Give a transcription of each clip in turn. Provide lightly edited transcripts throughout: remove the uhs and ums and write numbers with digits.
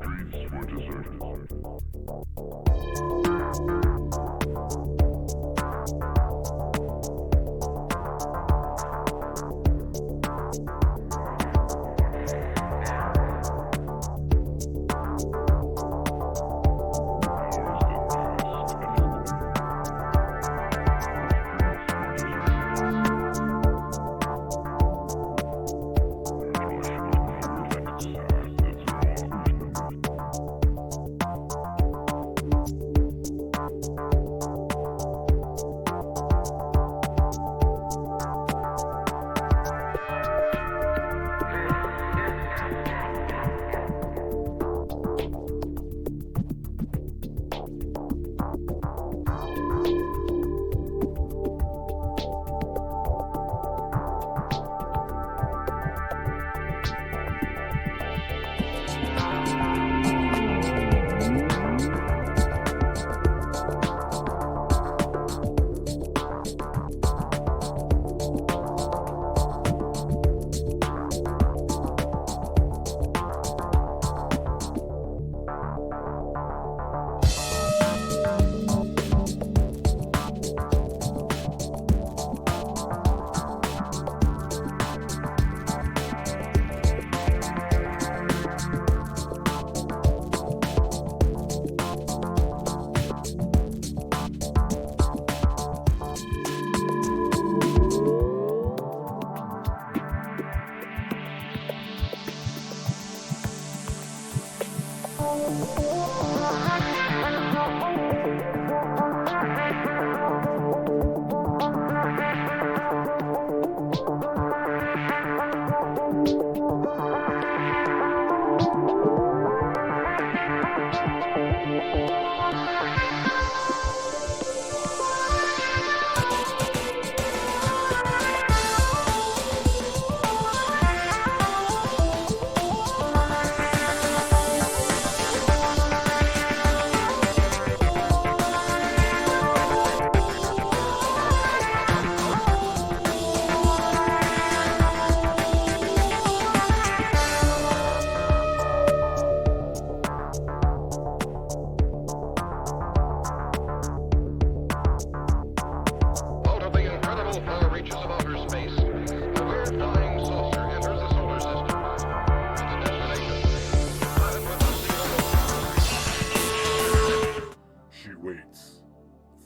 streets were deserted.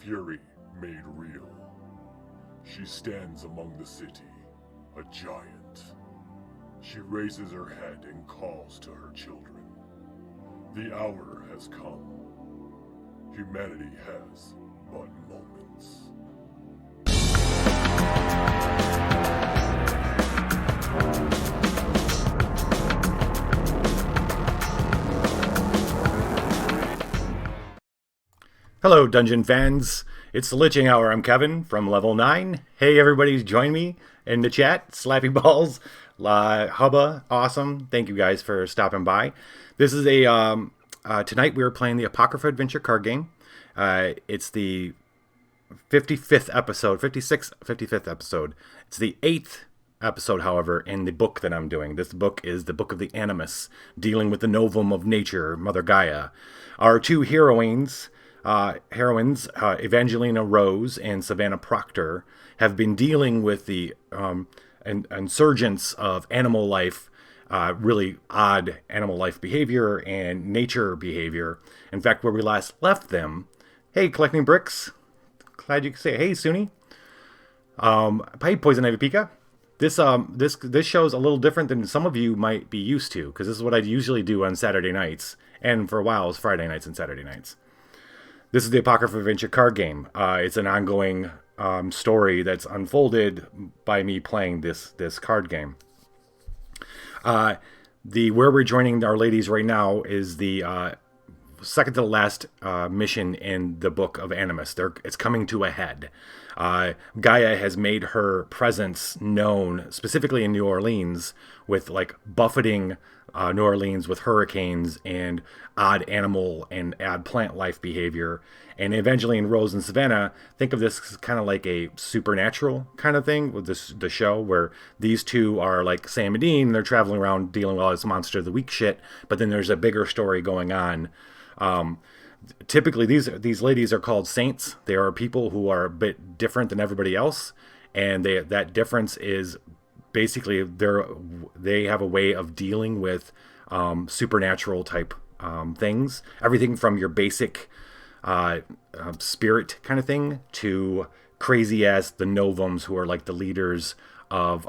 Fury made real. She stands among the city, a giant. She raises her head and calls to her children. The hour has come. Humanity has but moments. Hello, Dungeon fans. It's the Liching Hour. I'm Kevin from Level 9. Hey, everybody, join me in the chat. Slappy Balls, Hubba, awesome. Thank you guys for stopping by. This is tonight we are playing the Apocrypha Adventure Card Game. It's the 55th episode. It's the 8th episode, however, in the book that I'm doing. This book is the Book of the Animus, dealing with the novum of nature, Mother Gaia. Our two heroines, Evangelina Rose and Savannah Proctor, have been dealing with the insurgence of animal life, really odd animal life behavior and nature behavior. In fact, where we last left them, hey, collecting bricks, glad you could say, hey, Suni, hey, Poison Ivy Pika. This show's a little different than some of you might be used to, because this is what I usually do on Saturday nights, and for a while it was Friday nights and Saturday nights. This is the Apocrypha Adventure Card Game. It's an ongoing story that's unfolded by me playing this card game. Where we're joining our ladies right now is the second to the last mission in the Book of Animus. It's coming to a head. Gaia has made her presence known, specifically in New Orleans, with like buffeting New Orleans with hurricanes and odd animal and odd plant life behavior. And Evangeline, Rose, and Savannah, think of this as kind of like a supernatural kind of thing with the show, where these two are like Sam and Dean, and they're traveling around dealing with all this monster of the week shit, but then there's a bigger story going on. Typically, these ladies are called saints. They are people who are a bit different than everybody else, and that difference is basically they have a way of dealing with supernatural type things. Everything from your basic spirit kind of thing to crazy ass the Novums, who are like the leaders of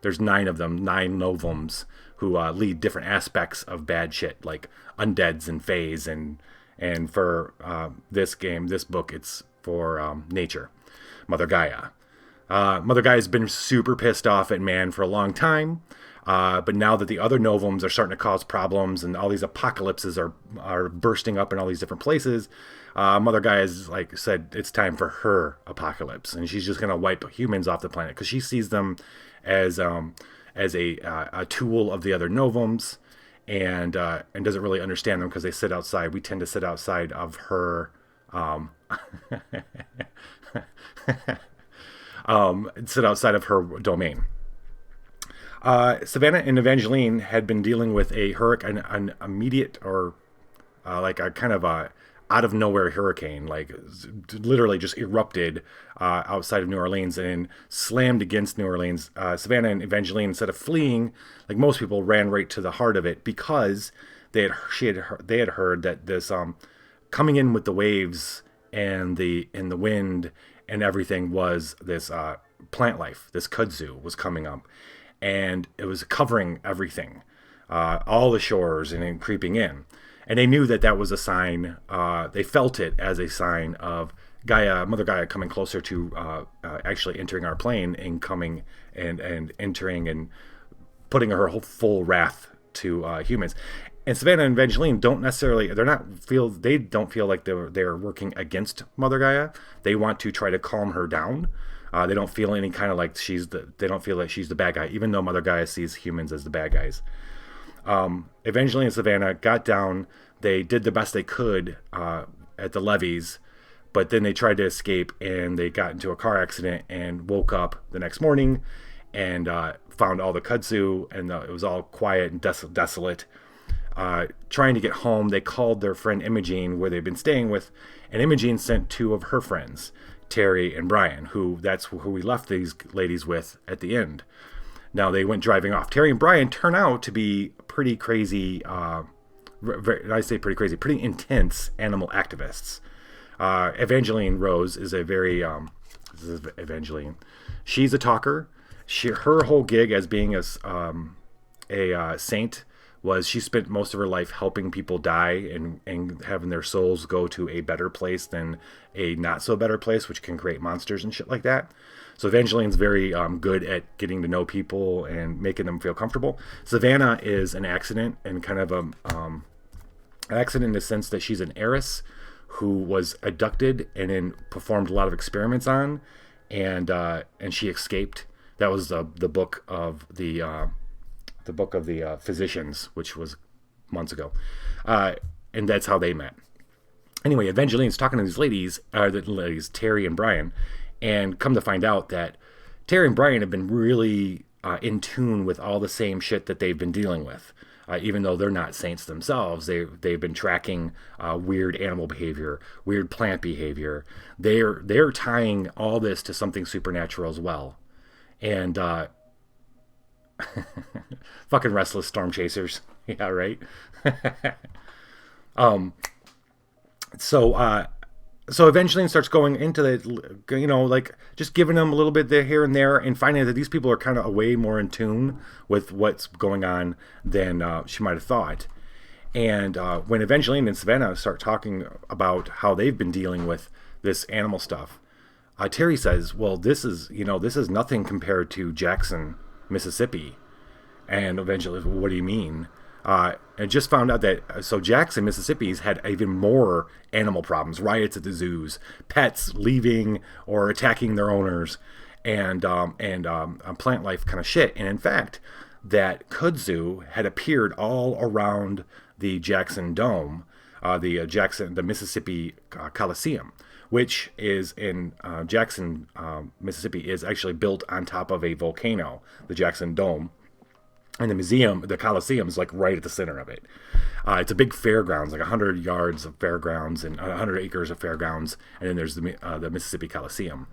there's 9 of them, 9 Novums, who lead different aspects of bad shit like undeads and fays, and for this book, it's for nature, Mother Gaia. Mother Gaia's been super pissed off at man for a long time. But now that the other Novums are starting to cause problems and all these apocalypses are bursting up in all these different places, Mother Gaia's like said it's time for her apocalypse, and she's just gonna wipe humans off the planet because she sees them as a tool of the other Novums, and doesn't really understand them because they sit outside. We tend to sit outside of her. Sit outside of her domain. Savannah and Evangeline had been dealing with a hurricane, an immediate or like a kind of a out of nowhere hurricane, like literally just erupted outside of New Orleans and slammed against New Orleans. Savannah and Evangeline, instead of fleeing like most people, ran right to the heart of it because they had heard that this coming in with the waves and the wind and everything was this plant life. This kudzu was coming up, and it was covering everything, all the shores, and then creeping in. And they knew that was a sign. They felt it as a sign of Gaia, Mother Gaia, coming closer to actually entering our plane and coming and entering and putting her whole full wrath to humans. And Savannah and Evangeline don't feel like they're working against Mother Gaia. They want to try to calm her down. They don't feel any kind of like they don't feel like she's the bad guy, even though Mother Gaia sees humans as the bad guys. Evangeline and Savannah got down. They did the best they could at the levees, but then they tried to escape, and they got into a car accident and woke up the next morning and found all the kudzu, and it was all quiet and desolate. Trying to get home, they called their friend Imogene, where they've been staying with, and Imogene sent 2 of her friends, Terry and Brian, that's who we left these ladies with at the end. Now they went driving off. Terry and Brian turn out to be pretty crazy, pretty intense animal activists. Evangeline Rose is a very, this is Evangeline. She's a talker. Her whole gig as being a saint was she spent most of her life helping people die and having their souls go to a better place than a not so better place, which can create monsters and shit like that. So Evangeline's very good at getting to know people and making them feel comfortable. Savannah is an accident, and kind of an accident in the sense that she's an heiress who was abducted and then performed a lot of experiments on, and she escaped. That was the book of the physicians, which was months ago, and that's how they met. Anyway, Evangeline's talking to these ladies, Terry and Brian, and come to find out that Terry and Brian have been really in tune with all the same shit that they've been dealing with. Even though they're not saints themselves, they've been tracking weird animal behavior, weird plant behavior. They're tying all this to something supernatural as well, and fucking restless storm chasers. Yeah, right. So Evangeline starts going into the, like just giving them a little bit there, here and there, and finding that these people are kind of way more in tune with what's going on than she might have thought. And when Evangeline and Savannah start talking about how they've been dealing with this animal stuff, Terry says, well, this is nothing compared to Jackson, Mississippi. And Evangeline, what do you mean? I just found out that Jackson, Mississippi's had even more animal problems, riots at the zoos, pets leaving or attacking their owners, and plant life kind of shit. And in fact, that kudzu had appeared all around the Jackson Dome, the Mississippi Coliseum, which is in Jackson, Mississippi, is actually built on top of a volcano, the Jackson Dome. And the museum, the Coliseum, is like right at the center of it. It's a big fairgrounds, like 100 yards of fairgrounds and 100 acres of fairgrounds. And then there's the Mississippi Coliseum.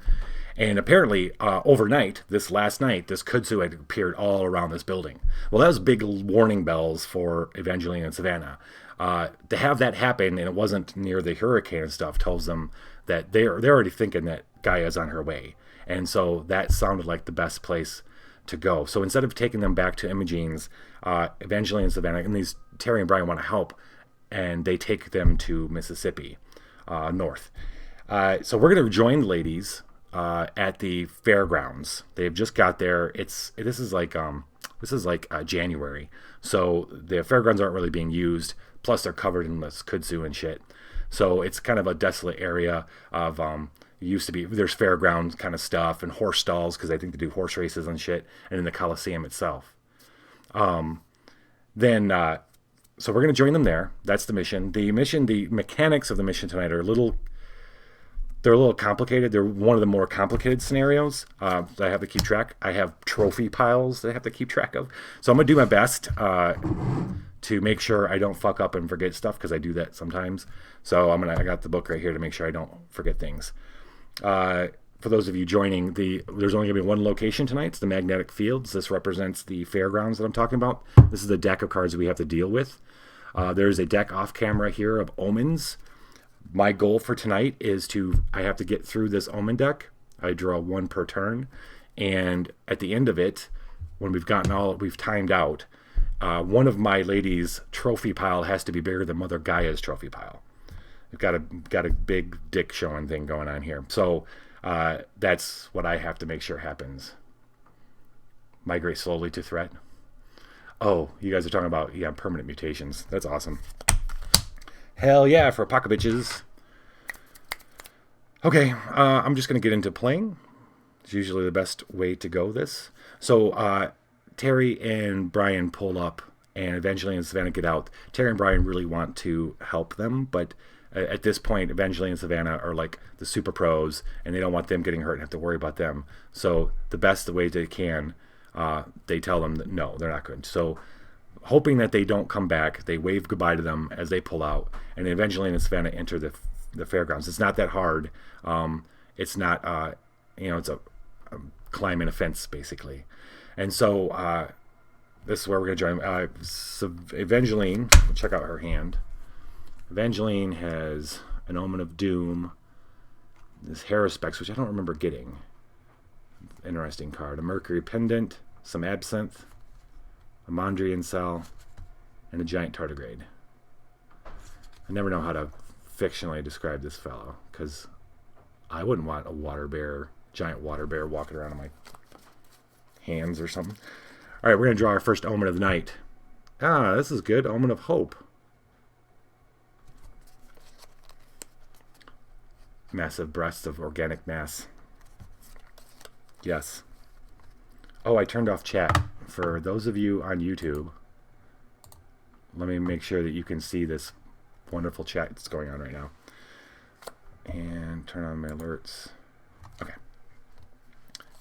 And apparently, overnight, this last night, this kudzu had appeared all around this building. Well, that was big warning bells for Evangeline and Savannah. To have that happen, and it wasn't near the hurricane and stuff, tells them that they're already thinking that Gaia's on her way. And so that sounded like the best place to go. So instead of taking them back to Imogene's, Evangeline and Savannah, and these Terry and Brian want to help, and they take them to Mississippi, north. So we're going to join the ladies at the fairgrounds. They've just got there. This is like January, so the fairgrounds aren't really being used. Plus, they're covered in this kudzu and shit. So it's kind of a desolate area of used to be, there's fairground kind of stuff and horse stalls because I think they do horse races and shit, and in the Coliseum itself. So we're going to join them there. That's the mission. The mechanics of the mission tonight are a little complicated. They're one of the more complicated scenarios that I have to keep track. I have trophy piles that I have to keep track of. So I'm going to do my best to make sure I don't fuck up and forget stuff, because I do that sometimes. So I got the book right here to make sure I don't forget things. For those of you joining, there's only going to be one location tonight. It's the magnetic fields. This represents the fairgrounds that I'm talking about. This is the deck of cards we have to deal with. There's a deck off camera here of omens. My goal for tonight is I have to get through this omen deck. I draw one per turn. And at the end of it, when we've timed out, one of my ladies' trophy pile has to be bigger than Mother Gaia's trophy pile. We've got a big dick showing thing going on here. So that's what I have to make sure happens. Migrate slowly to threat. Oh, you guys are talking about, permanent mutations. That's awesome. Hell yeah, for Apocryphas. Okay, I'm just going to get into playing. It's usually the best way to go this. So Terry and Brian pull up, and Evangeline and Savannah get out. Terry and Brian really want to help them, but at this point, Evangeline and Savannah are like the super pros, and they don't want them getting hurt and have to worry about them. So the best way they can, they tell them that no, they're not good. So hoping that they don't come back, they wave goodbye to them as they pull out, and Evangeline and Savannah enter the fairgrounds. It's not that hard. It's not, it's a climbing a fence, basically. And so this is where we're going to join. So Evangeline, we'll check out her hand. Evangeline has an Omen of Doom, this Haruspex, which I don't remember getting. Interesting card. A Mercury Pendant, some Absinthe, a Mondrian Cell, and a Giant Tardigrade. I never know how to fictionally describe this fellow, because I wouldn't want a giant water bear walking around in my hands or something. All right, we're going to draw our first Omen of the night. This is good. Omen of Hope. Massive breasts of organic mass. Yes. Oh, I turned off chat. For those of you on YouTube, let me make sure that you can see this wonderful chat that's going on right now. And turn on my alerts. Okay.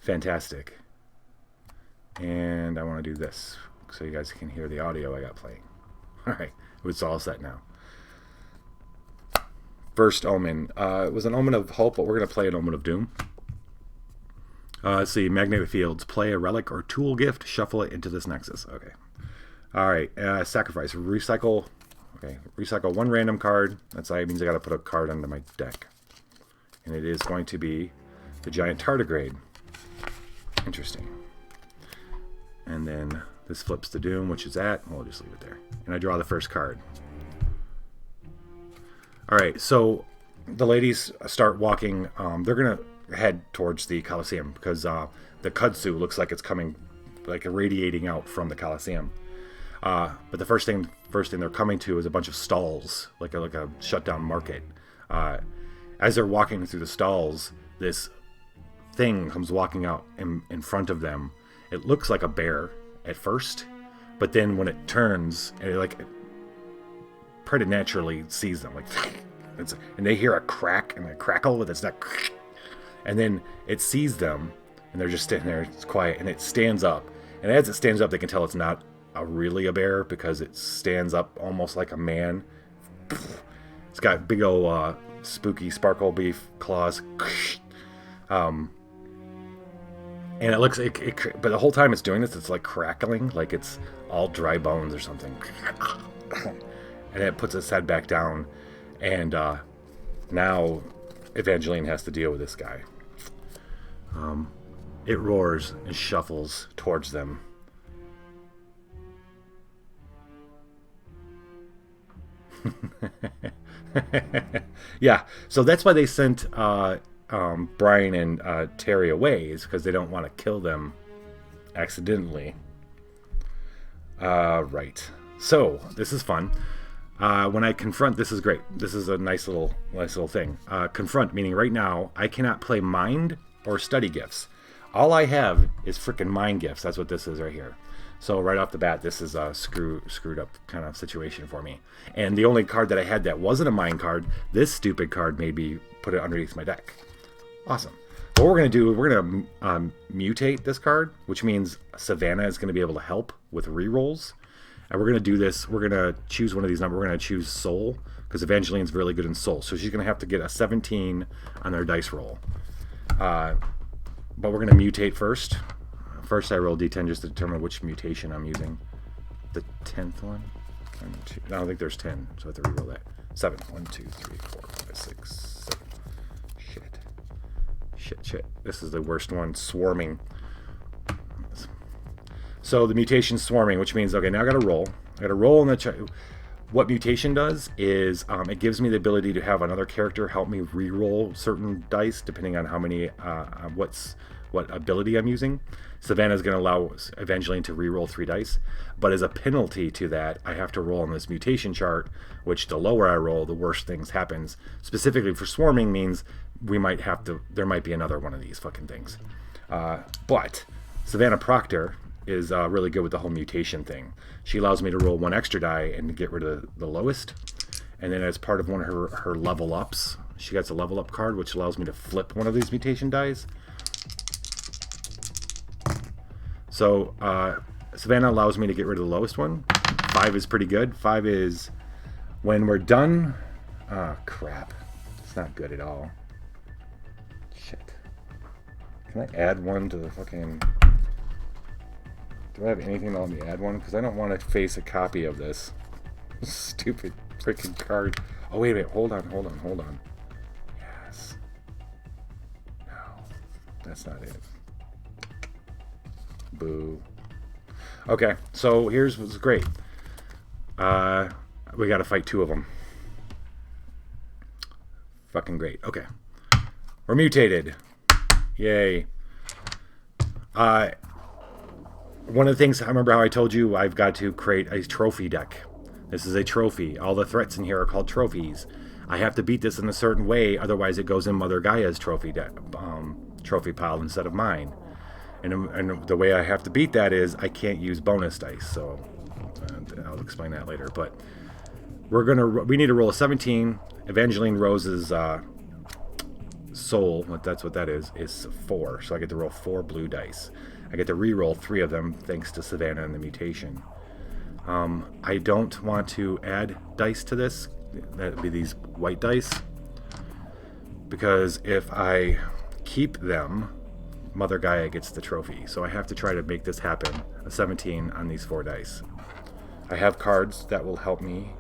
Fantastic. And I want to do this so you guys can hear the audio I got playing. All right. It's all set now. First Omen. It was an Omen of Hope, but we're going to play an Omen of Doom. Let's see. Magnetic Fields. Play a relic or tool gift. Shuffle it into this nexus. Okay. All right. Sacrifice. Recycle. Okay. Recycle one random card. That means I got to put a card onto my deck. And it is going to be the Giant Tardigrade. Interesting. And then this flips to Doom, which is we'll just leave it there. And I draw the first card. All right, so the ladies start walking. They're going to head towards the Coliseum because the kudzu looks like it's coming, like irradiating out from the Coliseum. But the first thing they're coming to is a bunch of stalls, like a shutdown market. As they're walking through the stalls, this thing comes walking out in front of them. It looks like a bear, at first, but then when it turns, and it preternaturally sees them, and they hear a crack and a crackle with its neck, and then it sees them, and they're just sitting there, it's quiet, and it stands up, and as it stands up, they can tell it's not really a bear, because it stands up almost like a man. It's got big old spooky sparkle beef claws, and it looks but the whole time it's doing this, it's like crackling, like it's all dry bones or something. And it puts its head back down, and now Evangeline has to deal with this guy. It roars and shuffles towards them. Yeah, so that's why they sent Brian and Terry away, is because they don't want to kill them accidentally. Right. So this is fun. When I confront, this is great. This is a nice little thing. Confront, meaning right now I cannot play mind or study gifts. All I have is freaking mind gifts. That's what this is right here. So right off the bat, this is a screwed up kind of situation for me. And the only card that I had that wasn't a mind card, this stupid card made me put it underneath my deck. Awesome. What we're going to do, we're going to mutate this card, which means Savannah is going to be able to help with rerolls. And we're going to do this. We're going to choose one of these numbers. We're going to choose Soul, because Evangeline's really good in Soul. So she's going to have to get a 17 on their dice roll. But we're going to mutate first. First, I roll D10 just to determine which mutation I'm using. The 10th one? I don't think there's 10, so I have to reroll that. 7. 1, 2, 3, 4, 5, 6, 7. Shit. This is the worst one. Swarming. So the mutation's swarming, which means, okay, now I got to roll. I got to roll in the... What mutation does is it gives me the ability to have another character help me re-roll certain dice, depending on how many, what ability I'm using. Savannah's going to allow Evangeline to re-roll 3 dice, but as a penalty to that, I have to roll on this mutation chart, which the lower I roll, the worse things happens. Specifically for swarming means there might be another one of these fucking things. But Savannah Proctor is really good with the whole mutation thing. She allows me to roll 1 extra die and get rid of the lowest. And then as part of one of her level ups, she gets a level up card, which allows me to flip one of these mutation dies. So Savannah allows me to get rid of the lowest one. 5 is pretty good. 5 is when we're done. Crap. It's not good at all. Shit. Can I add one to the fucking... Do I have anything to let me add one? Because I don't want to face a copy of this stupid freaking card. Oh, wait a minute. Hold on. Yes. No. That's not it. Boo. Okay, so here's what's great. We got to fight 2 of them. Fucking great. Okay. We're mutated. Yay. One of the things, I remember how I told you I've got to create a trophy deck. This is a trophy. All the threats in here are called trophies. I have to beat this in a certain way, otherwise it goes in Mother Gaia's trophy pile instead of mine. And the way I have to beat that is I can't use bonus dice, so I'll explain that later. But we need to roll a 17. Evangeline Rose's soul, that's what that is 4. So I get to roll 4 blue dice. I get to re-roll 3 of them thanks to Savannah and the mutation. I don't want to add dice to this. That would be these white dice. Because if I keep them, Mother Gaia gets the trophy. So I have to try to make this happen. A 17 on these 4 dice. I have cards that will help me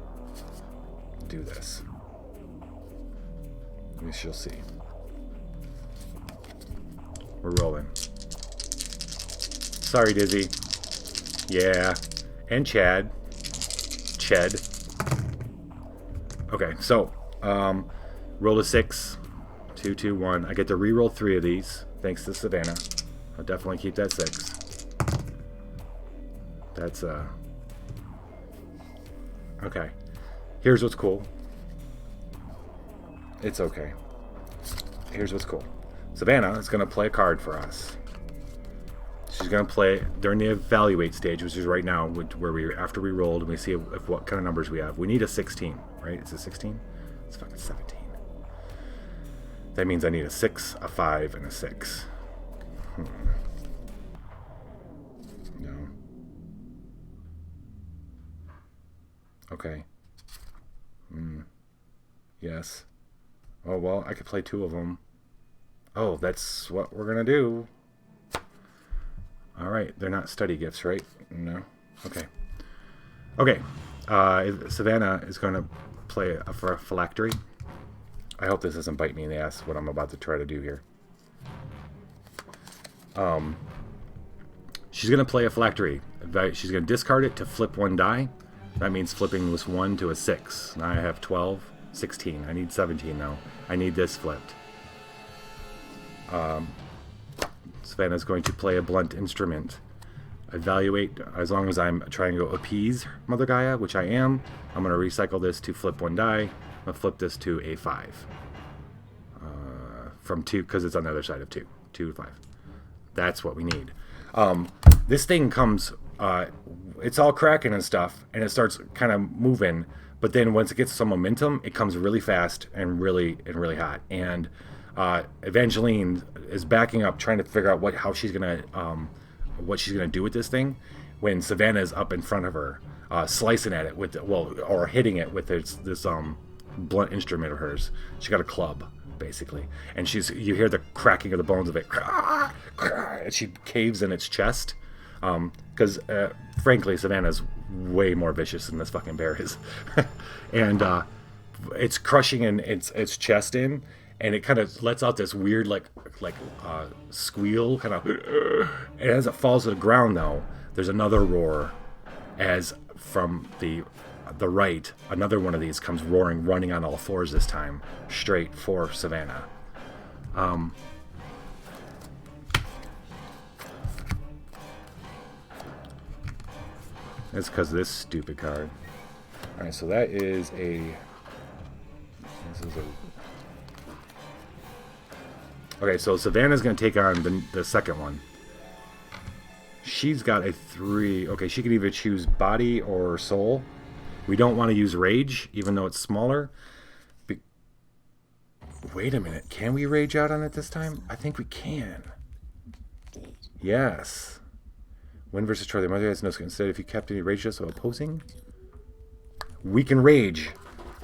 do this. We shall see. We're rolling. Sorry, Dizzy. Yeah. And Ched. Okay, so roll a 6. 2, 2, 1. I get to re-roll 3 of these, thanks to Savannah. I'll definitely keep that 6. That's okay. Here's what's cool. It's okay. Here's what's cool. Savannah is gonna play a card for us. She's gonna play during the evaluate stage, which is right now, where we after we rolled and we see if what kind of numbers we have. We need a 16, right? Is it 16? It's fucking 17. That means I need a 6, a 5, and a 6. No. Okay. Yes. Oh, well, I could play 2 of them. Oh, that's what we're gonna do. Alright, they're not study gifts, right? No? Okay. Okay. Savannah is gonna play a phylactery. I hope this doesn't bite me in the ass, what I'm about to try to do here. She's gonna play a phylactery. She's gonna discard it to flip 1 die. That means flipping this 1 to a 6. Now I have 12, 16. I need 17 now. I need this flipped. Savannah's going to play a blunt instrument. Evaluate, as long as I'm trying to appease Mother Gaia, which I am, I'm going to recycle this to flip 1 die. I'm going to flip this to a 5. From 2, because it's on the other side of 2. 2 to 5. That's what we need. This thing comes, it's all cracking and stuff, and it starts kind of moving, but then once it gets some momentum, it comes really fast and really hot. And Evangeline is backing up, trying to figure out what she's gonna do with this thing, when Savannah is up in front of her, slicing at it with or hitting it with this blunt instrument of hers. She got a club, basically, and you hear the cracking of the bones of it, and she caves in its chest, because frankly, Savannah's way more vicious than this fucking bear is, and it's crushing in its chest in. And it kind of lets out this weird, like squeal, kind of. And as it falls to the ground, though, there's another roar, as from the right, another one of these comes roaring, running on all fours this time, straight for Savannah. That's because of this stupid card. All right, so that is a. This is a. Okay, so Savannah's going to take on the second one. She's got a 3. Okay, she can either choose body or soul. We don't want to use rage, even though it's smaller. Wait a minute. Can we rage out on it this time? I think we can. Yes. Win versus Troy. The Mother has no skill. Instead, if you kept any rage just opposing, we can rage.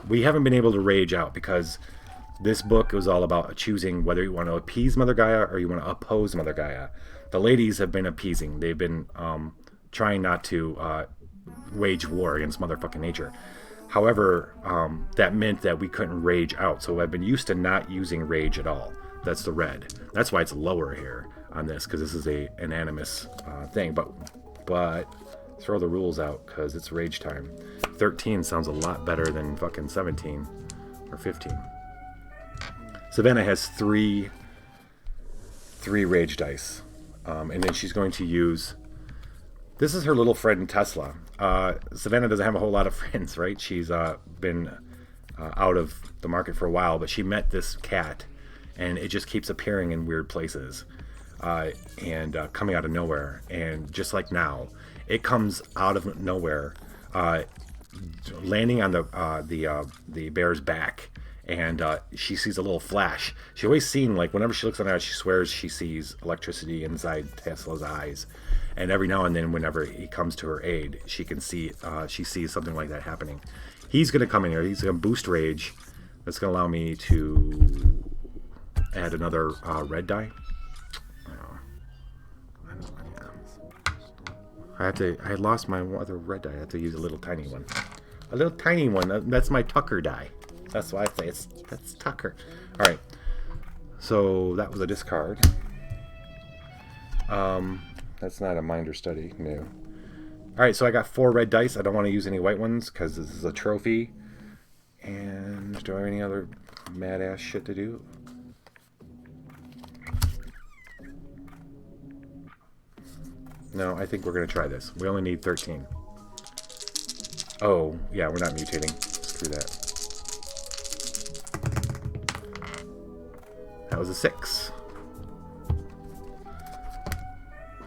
We haven't been able to rage out because this book was all about choosing whether you want to appease Mother Gaia or you want to oppose Mother Gaia. The ladies have been appeasing. They've been trying not to wage war against motherfucking nature. However, that meant that we couldn't rage out. So I've been used to not using rage at all. That's the red. That's why it's lower here on this, because this is an animus thing. But throw the rules out, because it's rage time. 13 sounds a lot better than fucking 17 or 15. Savannah has three rage dice, and then she's going to use. This is her little friend Tesla. Savannah doesn't have a whole lot of friends, right? She's been out of the market for a while, but she met this cat, and it just keeps appearing in weird places, and coming out of nowhere. And just like now, it comes out of nowhere, landing on the bear's back. And she sees a little flash. She always seen, like, whenever she looks on her, she swears she sees electricity inside Tesla's eyes. And every now and then, whenever he comes to her aid, she sees something like that happening. He's going to come in here. He's going to boost rage. That's going to allow me to add another red die. I lost my other red die. I have to use a little tiny one. A little tiny one. That's my Tucker die. That's why I say that's Tucker. All right. So that was a discard. That's not a minder study. No. All right. So I got 4 red dice. I don't want to use any white ones because this is a trophy. And do I have any other mad ass shit to do? No, I think we're gonna try this. We only need 13. Oh, yeah, we're not mutating. Screw that. That was a 6.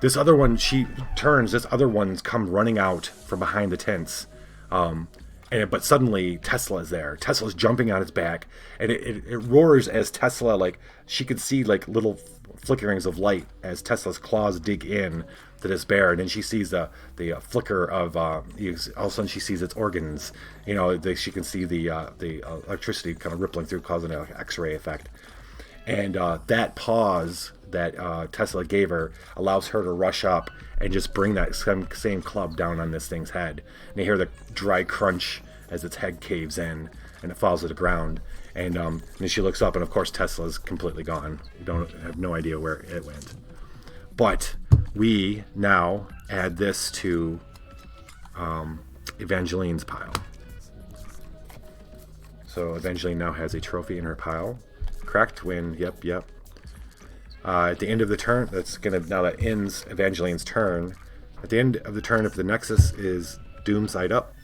this other one, she turns. This other one's come running out from behind the tents. But suddenly Tesla is there. Tesla's jumping on its back, and it roars as Tesla, like, she could see like little flickerings of light as Tesla's claws dig in to this bear, and then she sees the flicker of all of a sudden she sees its organs. She can see the electricity kind of rippling through, causing an X-ray effect. And that pause that Tesla gave her allows her to rush up and just bring that same club down on this thing's head. And you hear the dry crunch as its head caves in and it falls to the ground. And then she looks up, and of course Tesla's completely gone. You have no idea where it went. But we now add this to Evangeline's pile. So Evangeline now has a trophy in her pile. Correct? Win. Yep. At the end of the turn, now that ends Evangeline's turn. At the end of the turn, if the Nexus is doomed side up,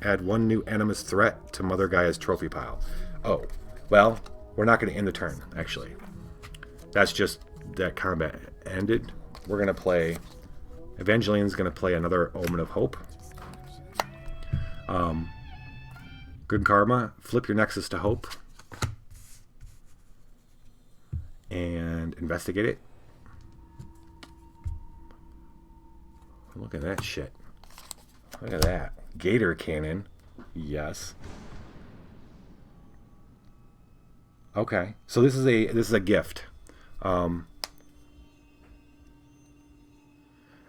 add 1 new animus threat to Mother Gaia's trophy pile. Oh, well, we're not going to end the turn, actually. That's just that combat ended. We're going to play... Evangeline's going to play another Omen of Hope. Good karma. Flip your Nexus to Hope. And investigate it. Look at that shit. Look at that. Gator cannon. Yes. Okay. So this is a gift.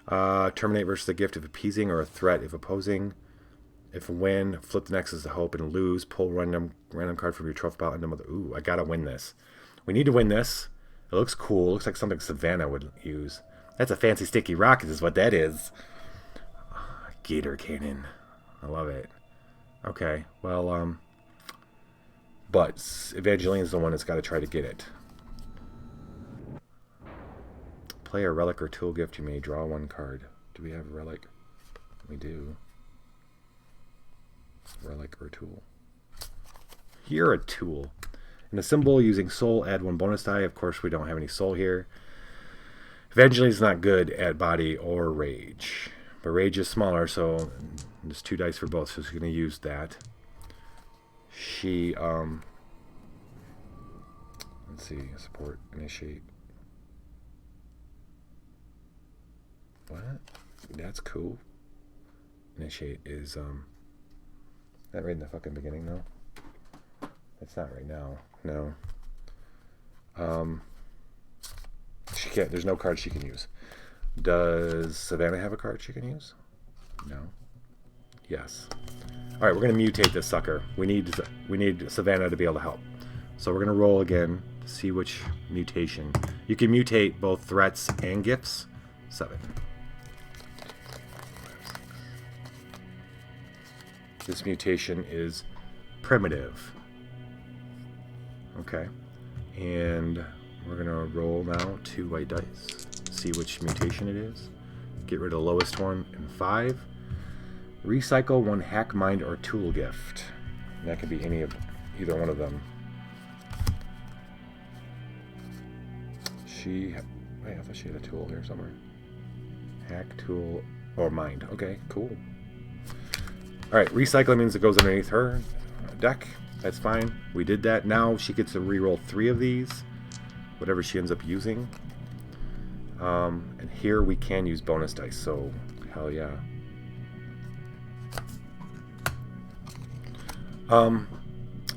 Terminate versus a gift if appeasing or a threat if opposing. If win, flip the Nexus to Hope, and lose, pull random card from your trophy pile into Mother. Ooh, I gotta win this. We need to win this. It looks cool. It looks like something Savannah would use. That's a fancy sticky rocket is what that is. Gator cannon. I love it. Okay, well, but Evangeline's the one that's got to try to get it. Play a relic or tool gift. You may draw 1 card. Do we have a relic? We do. Relic or tool. Here, a tool. And a symbol using soul, add 1 bonus die. Of course, we don't have any soul here. Evangeline's not good at body or rage. But rage is smaller, so there's 2 dice for both, so she's going to use that. She, let's see, support, initiate. What? That's cool. Initiate is, that right in the fucking beginning, though? It's not right now. No. She can't. There's no card she can use. Does Savannah have a card she can use? No. Yes. All right, we're gonna mutate this sucker. We need Savannah to be able to help. So we're gonna roll again. See which mutation. You can mutate both threats and gifts. 7. This mutation is primitive. Okay, and we're gonna roll now 2 white dice, see which mutation it is, get rid of the lowest one, and 5. Recycle 1 hack, mind, or tool gift. And that could be either one of them. Wait, I thought she had a tool here somewhere. Hack, tool, or mind. Okay, cool. Alright, recycle means it goes underneath her deck. That's fine. We did that. Now she gets to reroll 3 of these, whatever she ends up using. And here we can use bonus dice, so hell yeah.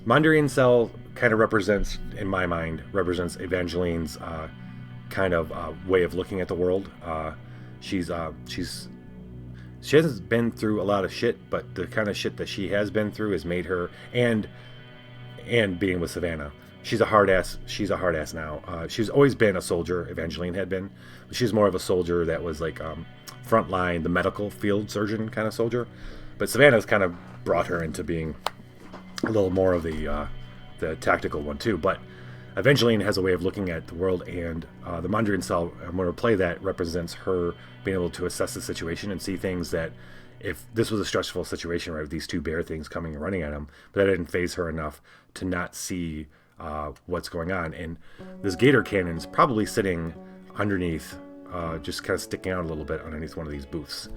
Mondarian Cell kind of represents, in my mind, Evangeline's kind of way of looking at the world. She hasn't been through a lot of shit, but the kind of shit that she has been through has made her, and being with Savannah, she's a hard ass now. She's always been a soldier. Evangeline had been. She's more of a soldier that was like frontline, the medical field surgeon kind of soldier. But Savannah's kind of brought her into being a little more of the tactical one too. But Evangeline has a way of looking at the world, and the Mondarian Cell, I'm going to play that, represents her being able to assess the situation and see things that, if this was a stressful situation, right, with these 2 bear things coming and running at him, but that didn't faze her enough to not see what's going on. And this gator cannon is probably sitting underneath just kind of sticking out a little bit underneath one of these booths.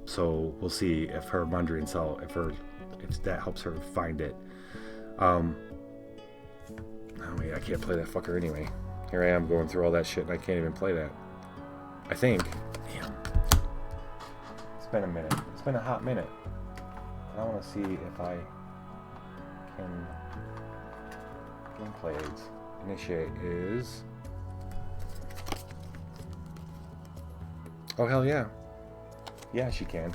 So we'll see if her Mondrian cell, if that helps her find it. Oh wait, I can't play that fucker anyway. Here I am going through all that shit and I can't even play that. I think. Damn. It's been a minute. It's been a hot minute. And I want to see if I can. Gameplay aids. Initiate is. Oh hell yeah. Yeah, she can.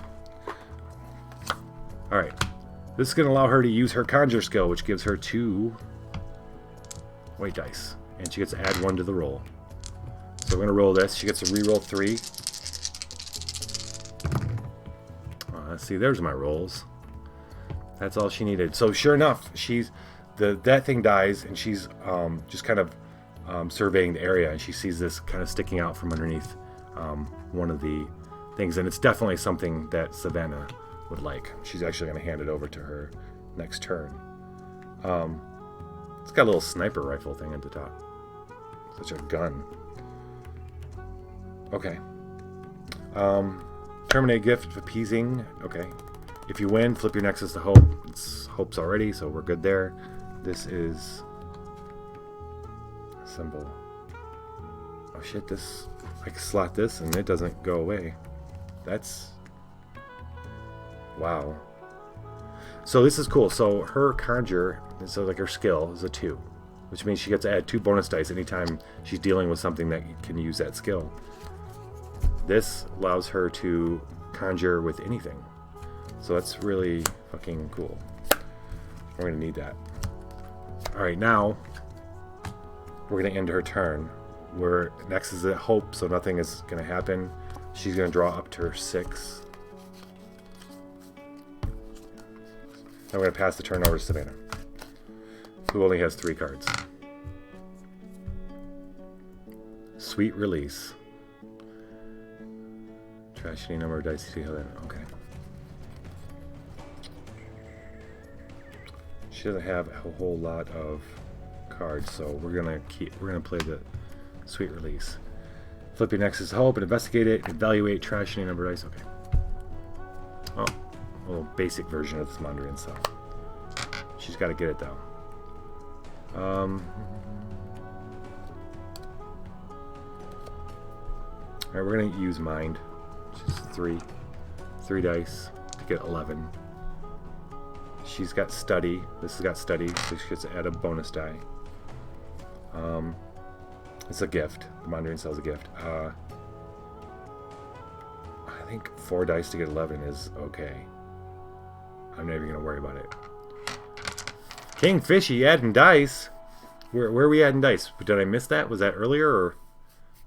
Alright. This is going to allow her to use her conjure skill, which gives her 2 white dice. And she gets to add 1 to the roll. So we're going to roll this. She gets to re-roll 3. Let's see, there's my rolls. That's all she needed. So sure enough, that thing dies, and she's just kind of surveying the area, and she sees this kind of sticking out from underneath one of the things, and it's definitely something that Savannah would like. She's actually going to hand it over to her next turn. It's got a little sniper rifle thing at the top. Such a gun. Okay. Terminate gift of appeasing. Okay. If you win, flip your nexus to hope. It's hope's already, so we're good there. This is a symbol. Oh shit, this I can slot this and it doesn't go away. That's wow. So this is cool. So her conjure, so like her skill is a 2, which means she gets to add 2 bonus dice anytime she's dealing with something that can use that skill. This allows her to conjure with anything. So that's really fucking cool. We're going to need that. Alright, now we're going to end her turn. We're next is at hope, so nothing is going to happen. She's going to draw up to her 6. I'm going to pass the turn over to Savannah, who only has 3 cards. Sweet release. Trash any number of dice to heal that. Okay. She doesn't have a whole lot of cards, so we're gonna play the sweet release. Flip your nexus hope and investigate it. Evaluate trash any number of dice. Okay. Oh, a little basic version of this Mondrian cell. She's got to get it though. Alright, we're gonna use mind. Which is 3 dice to get 11. She's got study. This has got study, so she gets to add a bonus die. It's a gift. The Mondrian cell is a gift. I think 4 dice to get 11 is okay. I'm not even gonna worry about it. King Fishy adding dice. Where are we adding dice? Did I miss that? Was that earlier or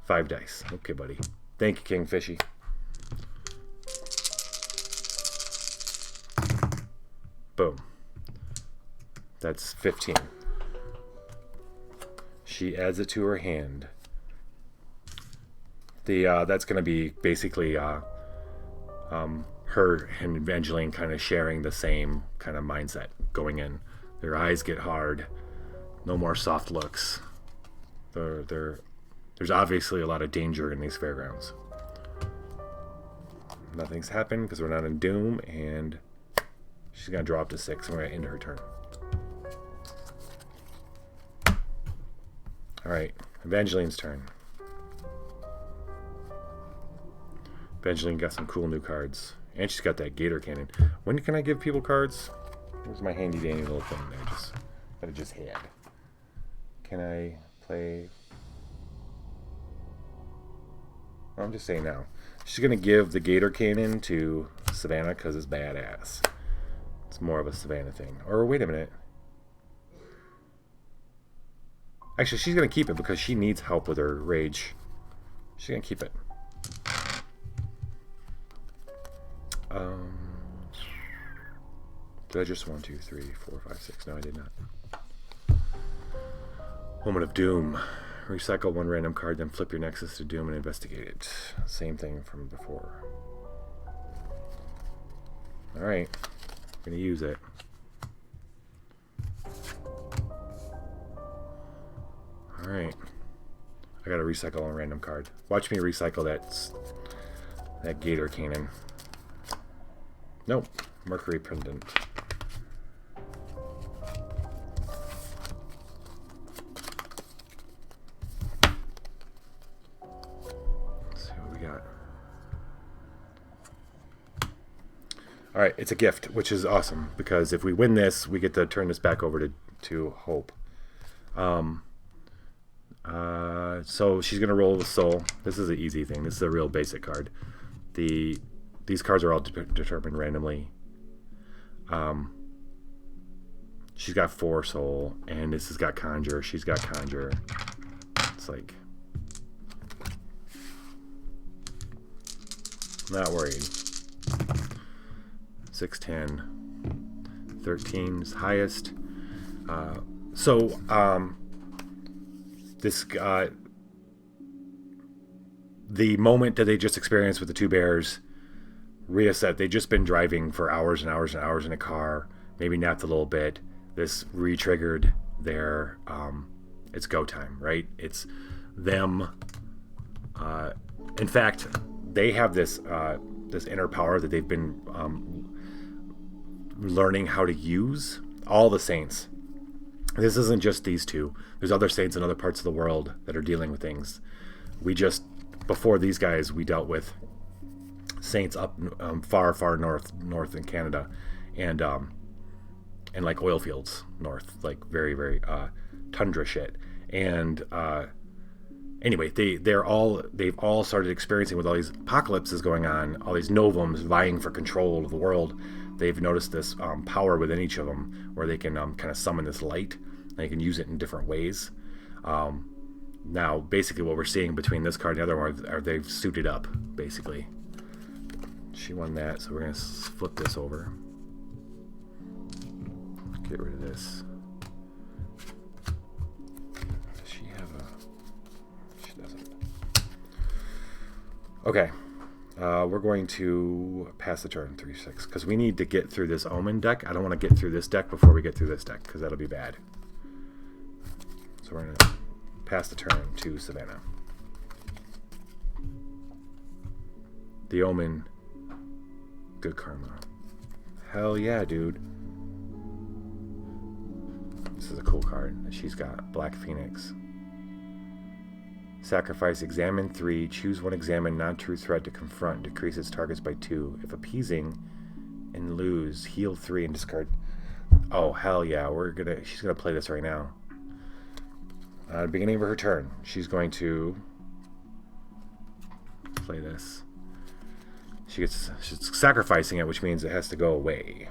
5 dice? Okay, buddy. Thank you, King Fishy. Boom. That's 15. She adds it to her hand. That's going to be basically her and Evangeline kind of sharing the same kind of mindset going in. Their eyes get hard. No more soft looks. There's obviously a lot of danger in these fairgrounds. Nothing's happened because we're not in Doom, and she's going to draw up to 6, and we're going to end her turn. Alright, Evangeline's turn. Evangeline got some cool new cards. And she's got that Gator Cannon. When can I give people cards? Where's my handy dandy little thing there? That I just had. Can I play? I'm just saying now. She's going to give the Gator Cannon to Savannah because it's badass. It's more of a Savannah thing. Or wait a minute. Actually, she's going to keep it because she needs help with her rage. She's going to keep it. Did I just 1, 2, 3, 4, 5, 6? No, I did not. Moment of Doom. Recycle 1 random card, then flip your nexus to Doom and investigate it. Same thing from before. Alright. I'm going to use it. Alright. I gotta recycle a random card. Watch me recycle that Gator Cannon. Nope. Mercury Pendant. Let's see what we got. Alright, it's a gift, which is awesome, because if we win this, we get to turn this back over to Hope. So she's going to roll with Soul. This is an easy thing. This is a real basic card. These cards are all determined randomly. She's got 4 Soul, and this has got Conjure. She's got Conjure. It's like... not worried. 6, 10, 13 is highest. This the moment that they just experienced with the 2 bears, Rhea said they'd just been driving for hours and hours and hours in a car, maybe napped a little bit. This re-triggered their it's go time, right? It's them. In fact, they have this inner power that they've been learning how to use. All the saints. This isn't just these 2. There's other saints in other parts of the world that are dealing with things. Before these guys, we dealt with saints up far north in Canada, and like oil fields north, like very, very tundra shit. And anyway, they've all started experiencing, with all these apocalypses going on, all these novums vying for control of the world. They've noticed this power within each of them, where they can kind of summon this light, and they can use it in different ways. Now, basically, what we're seeing between this card and the other one are they've suited up, basically. She won that, so we're going to flip this over. Get rid of this. Does she have a... she doesn't. Okay. We're going to pass the turn 3-6, because we need to get through this Omen deck. I don't want to get through this deck before we get through this deck, because that'll be bad. So we're going to pass the turn to Savannah. The Omen. Good karma. Hell yeah, dude. This is a cool card that she's got. Black Phoenix. Sacrifice, examine 3, choose 1 examine non-true threat to confront, decrease its targets by 2. If appeasing and lose, heal 3 and discard. Oh, hell yeah, she's gonna play this right now. At the beginning of her turn, she's going to play this. She's sacrificing it, which means it has to go away,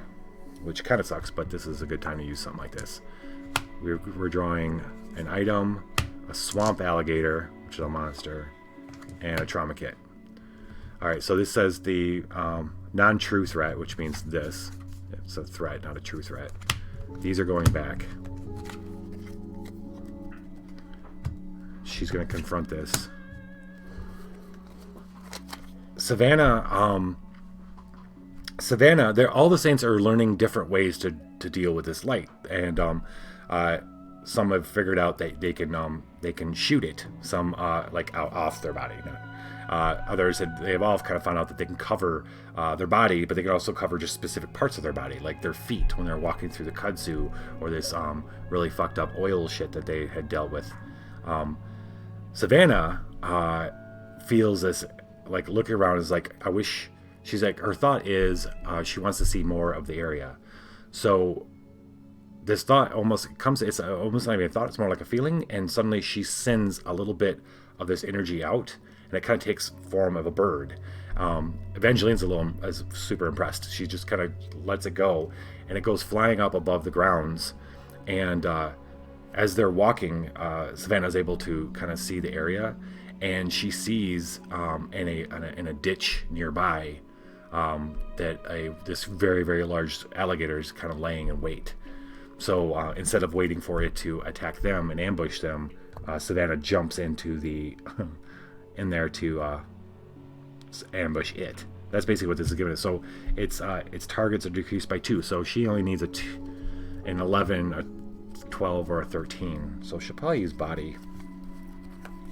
which kind of sucks, but this is a good time to use something like this. We're drawing an item, a swamp alligator, which is a monster, and a trauma kit. Alright, so this says the non-true threat, which means this. It's a threat, not a true threat. These are going back. She's going to confront this. Savannah, all the saints are learning different ways to deal with this light, and some have figured out that they can shoot it. Some like off their body. Others they've all kind of found out that they can cover their body, but they can also cover just specific parts of their body, like their feet when they're walking through the kudzu, or this really fucked up oil shit that they had dealt with. Savannah feels this, like, looking around is like, I wish, she's like, her thought is she wants to see more of the area. So this thought almost comes, it's almost not even a thought, it's more like a feeling, and suddenly she sends a little bit of this energy out, and it kind of takes form of a bird. Evangeline's is super impressed. She just kind of lets it go, and it goes flying up above the grounds, and as they're walking, Savannah's able to kind of see the area, and she sees in a ditch nearby that this very, very large alligator is kind of laying in wait. So instead of waiting for it to attack them and ambush them, Savannah jumps into in there to ambush it. That's basically what this is giving us. So its targets are decreased by 2. So she only needs an 11, a 12, or a 13. So she'll probably use body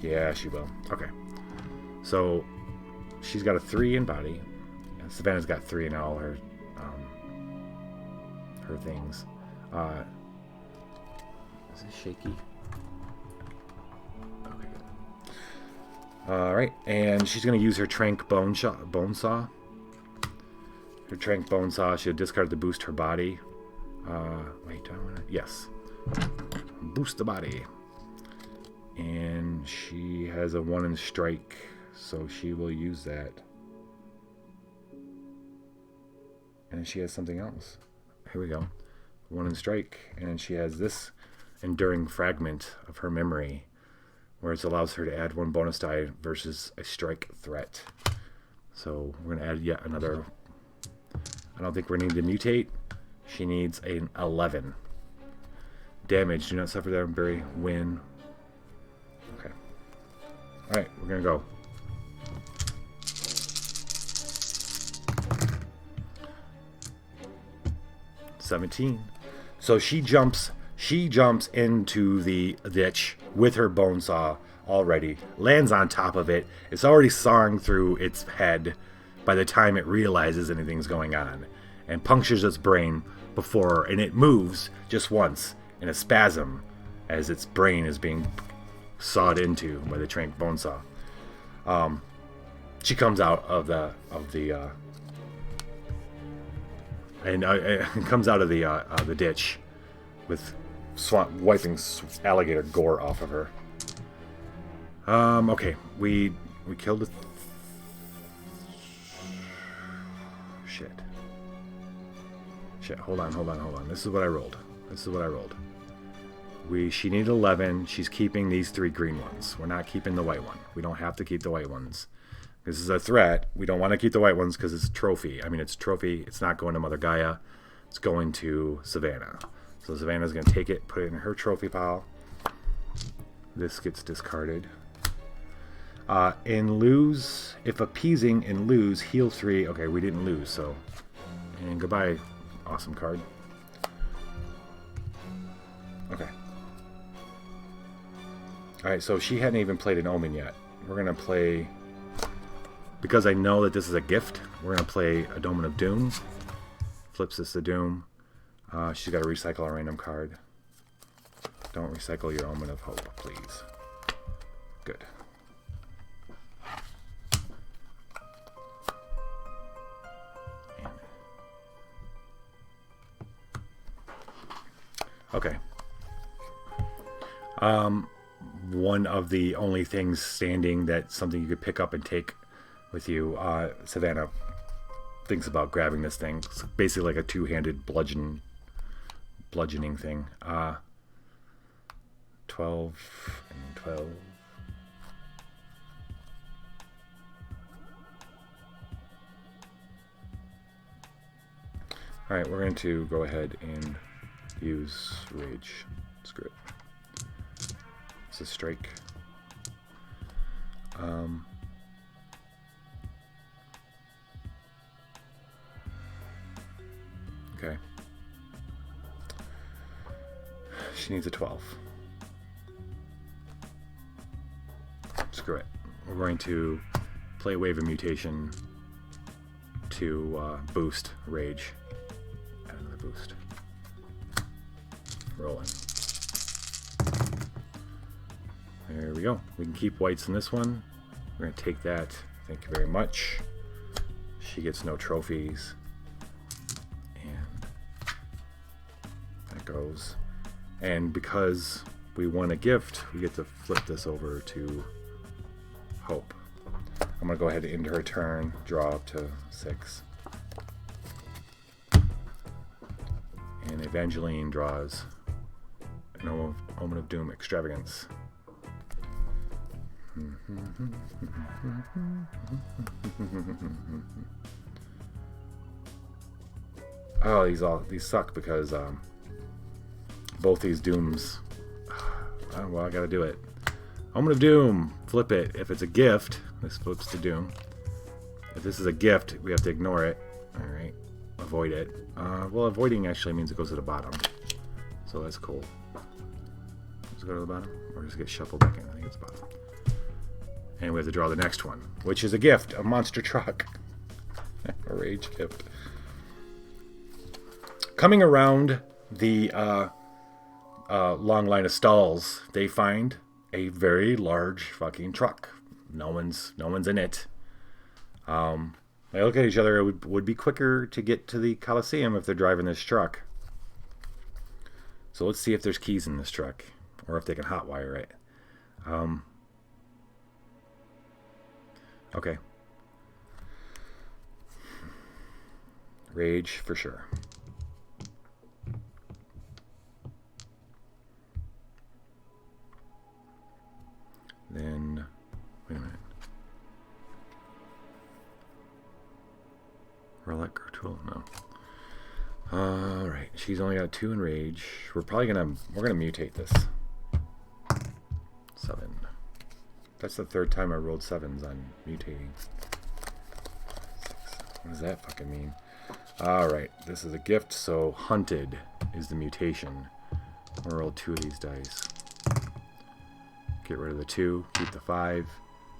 Yeah, she will. Okay. So she's got a 3 in body. And Savannah's got 3 in all her things. Is it shaky? Okay, good. Alright, and she's going to use her Trank Bone Saw. Her Trank Bone Saw, she'll discard to boost her body. Wait, do I want to? Yes. Boost the body. And she has a 1 in strike, so she will use that. And she has something else. Here we go. 1 in strike, and she has this enduring fragment of her memory, where it allows her to add 1 bonus die versus a strike threat. So we're going to add yet another. I don't think we're needing to mutate. She needs an 11. Damage. Do not suffer that berry. Win. Okay. Alright, we're going to go. $17. So she jumps into the ditch with her bone saw already, lands on top of it. It's already sawing through its head by the time it realizes anything's going on, and punctures its brain and it moves just once in a spasm as its brain is being sawed into by the Trank bone saw. She comes out of the ditch with wiping alligator gore off of her. Okay, we killed it. Shit, hold on. This is what I rolled. She needed 11. She's keeping these 3 green ones. We're not keeping the white one. We don't have to keep the white ones. This is a threat. We don't want to keep the white ones because it's trophy. It's trophy. It's not going to Mother Gaia. It's going to Savannah. So Savannah's going to take it, put it in her trophy pile. This gets discarded. If appeasing and lose, heal 3. Okay, we didn't lose, so. And goodbye, awesome card. Okay. Alright, so she hadn't even played an Omen yet. We're going to play, because I know that this is a gift, we're going to play a Omen of Doom. Flips this to Doom. She's got to recycle a random card. Don't recycle your Omen of Hope, please. Good. Okay. One of the only things standing that's something you could pick up and take with you. Savannah thinks about grabbing this thing. It's basically like a 2-handed bludgeoning thing. 12 and 12. Alright, we're going to go ahead and use Rage. Screw it. It's a strike. Okay. She needs a 12. Screw it. We're going to play Wave of Mutation to boost Rage. Add another boost. Rolling. There we go. We can keep whites in this one. We're going to take that. Thank you very much. She gets no trophies. And that goes. And because we won a gift, we get to flip this over to Hope. I'm going to go ahead and end her turn. Draw up to 6. And Evangeline draws an Omen of Doom Extravagance. Oh, these suck because both these Dooms. Well, I gotta do it. Omen of Doom. Flip it. If it's a gift, this flips to Doom. If this is a gift, we have to ignore it. All right. Avoid it. Well, avoiding actually means it goes to the bottom. So that's cool. Does it go to the bottom? Or does it get shuffled back in? I think it's bottom. And we have to draw the next one, which is a gift, a monster truck. A rage gift. Coming around the long line of stalls, they find a very large fucking truck. No one's in it. They look at each other. It would be quicker to get to the Coliseum if they're driving this truck. So let's see if there's keys in this truck, or if they can hotwire it. Okay. Rage for sure. Then, wait a minute. Relic or tool? No. Alright, she's only got 2 in rage. We're gonna mutate this. 7. That's the 3rd time I rolled 7s on mutating. 6. What does that fucking mean? Alright, this is a gift, so hunted is the mutation. We'll roll 2 of these dice. Get rid of the 2, keep the 5.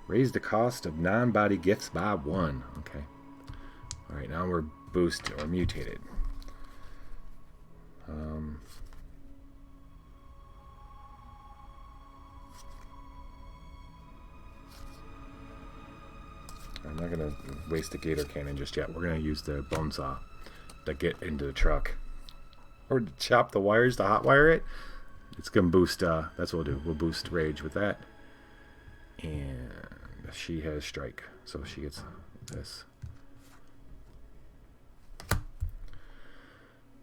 Raise the cost of non-body gifts by 1. Okay. Alright, now we're boosted or mutated. I'm not going to waste the gator cannon just yet. We're going to use the bone saw to get into the truck. Or to chop the wires to hotwire it. It's going to boost, that's what we'll do. We'll boost rage with that. And she has strike, so she gets this.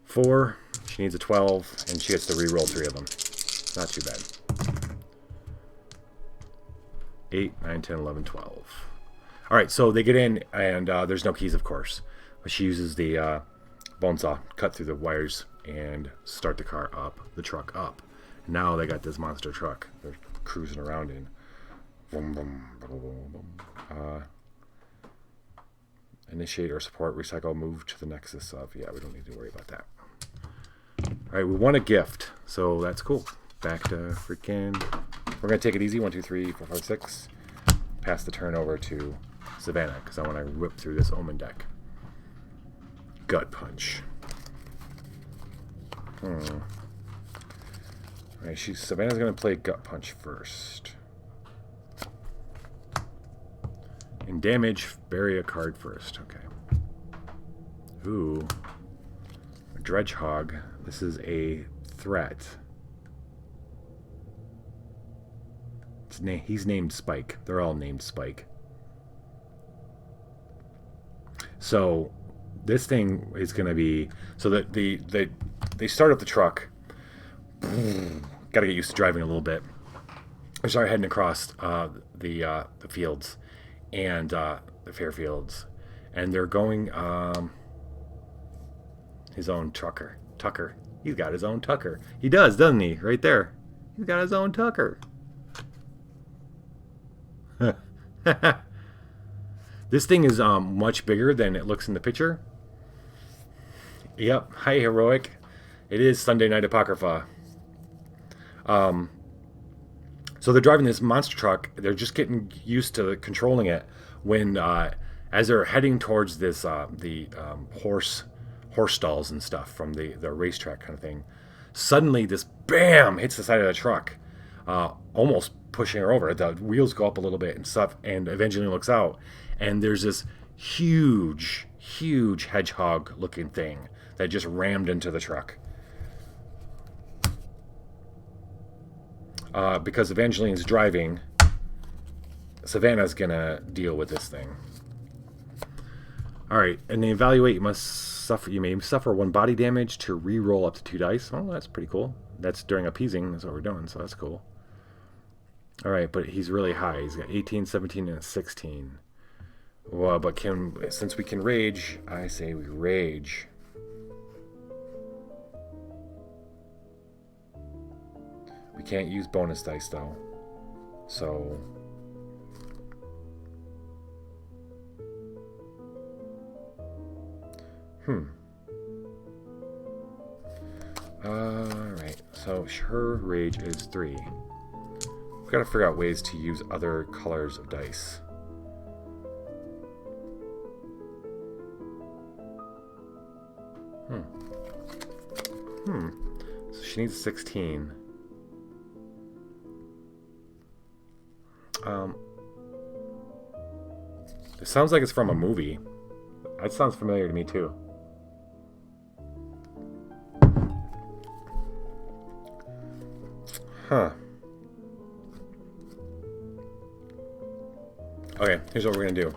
4, she needs a 12, and she gets to re-roll 3 of them. Not too bad. 8, 9, 10, 11, 12. Alright, so they get in, and there's no keys, of course. But she uses the bone saw, cut through the wires, and start the car up, the truck up. Now they got this monster truck they're cruising around in. Boom, boom, boom, boom. Initiate or support, recycle, move to the nexus of. Yeah, we don't need to worry about that. Alright, we won a gift, so that's cool. Back to freaking. We're going to take it easy. 1, 2, 3, 4, 5, 6. Pass the turn over to Savannah, because I want to whip through this Omen deck. Gut punch. Alright, Savannah's going to play Gut Punch first. And damage, bury a card first. Okay. Ooh. A Dredgehog. This is a threat. He's named Spike. They're all named Spike. So this thing is going to be... So that they start up the truck. Got to get used to driving a little bit. I started heading across the fields and the Fairfields, and they're going his own Tucker. He's got his own Tucker. He does, doesn't he? Right there. He's got his own Tucker. This thing is much bigger than it looks in the picture. Yep. Hi, Heroic. It is Sunday Night Apocrypha. So they're driving this monster truck. They're just getting used to controlling it when, as they're heading towards this, the horse stalls and stuff from the racetrack kind of thing. Suddenly, this BAM hits the side of the truck, almost pushing her over. The wheels go up a little bit and stuff, and Evangeline looks out, and there's this huge hedgehog-looking thing that just rammed into the truck. Because Evangeline's driving, Savannah's gonna deal with this thing. Alright, and then evaluate, you may suffer 1 body damage to re-roll up to 2 dice. Oh, that's pretty cool. That's during appeasing, that's what we're doing, so that's cool. Alright, but he's really high. He's got 18, 17, and a 16. Well, but since we can rage, I say we rage. We can't use bonus dice, though. So... Alright, so her rage is 3. We gotta figure out ways to use other colors of dice. So she needs 16. It sounds like it's from a movie. That sounds familiar to me too. Huh. Okay, here's what we're gonna do.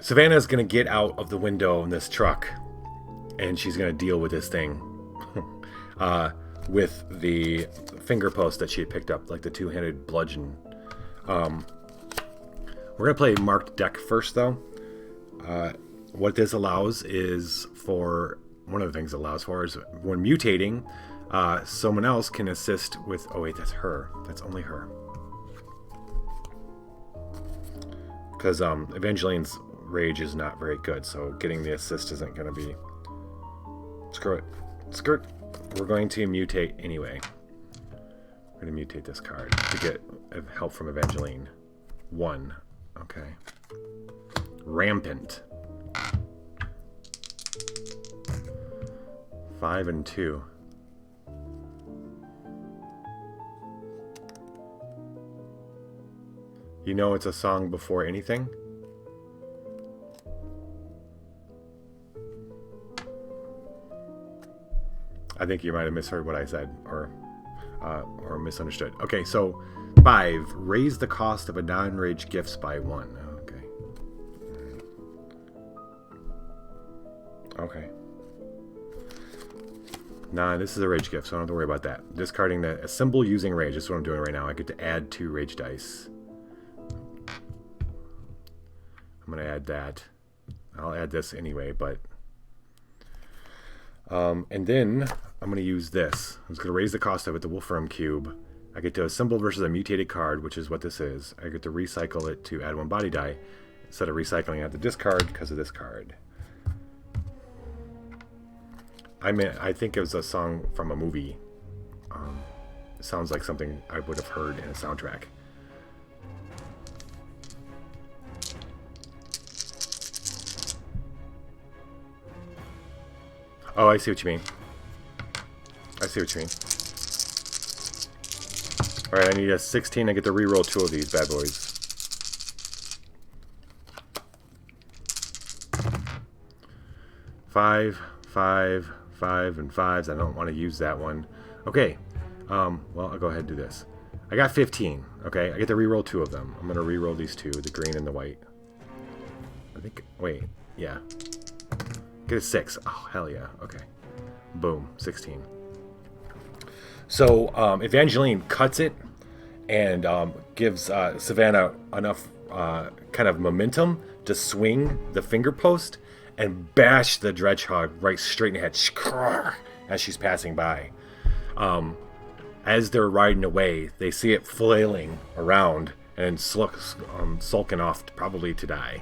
Savannah's gonna get out of the window in this truck, and she's gonna deal with this thing with the finger post that she had picked up, like the two-handed bludgeon. We're gonna play marked deck first, though. What this allows is for one of the things it allows for is when mutating, someone else can assist with. Oh wait, that's her. That's only her. Because Evangeline's rage is not very good, so getting the assist isn't going to be... Screw it. Skirt. We're going to mutate anyway. We're going to mutate this card to get help from Evangeline. 1. Okay. Rampant. 5 and 2. You know it's a song before anything? I think you might have misheard what I said, or misunderstood. Okay, so 5. Raise the cost of a non-rage gifts by 1. Okay. Nah, this is a rage gift, so I don't have to worry about that. Discarding a symbol using rage. That's what I'm doing right now. I get to add 2 rage dice. I'm going to add that. I'll add this anyway, but... and then I'm going to use this. I'm just going to raise the cost of it, the Wolfram Cube. I get to assemble versus a mutated card, which is what this is. I get to recycle it to add 1 body die. Instead of recycling, I have to discard because of this card. I think it was a song from a movie. It sounds like something I would have heard in a soundtrack. Oh, I see what you mean. I see what you mean. Alright, I need a 16. I get to reroll 2 of these bad boys. Five, 5, and 5s. I don't want to use that one. Okay. Well, I'll go ahead and do this. I got 15. Okay, I get to reroll 2 of them. I'm going to reroll these 2, the green and the white. I think... Wait. Yeah. Get a 6. Oh, hell yeah. Okay. Boom. 16. So, Evangeline cuts it and gives Savannah enough kind of momentum to swing the finger post and bash the Dredgehog right straight in the head as she's passing by. As they're riding away, they see it flailing around and sulking off, probably to die.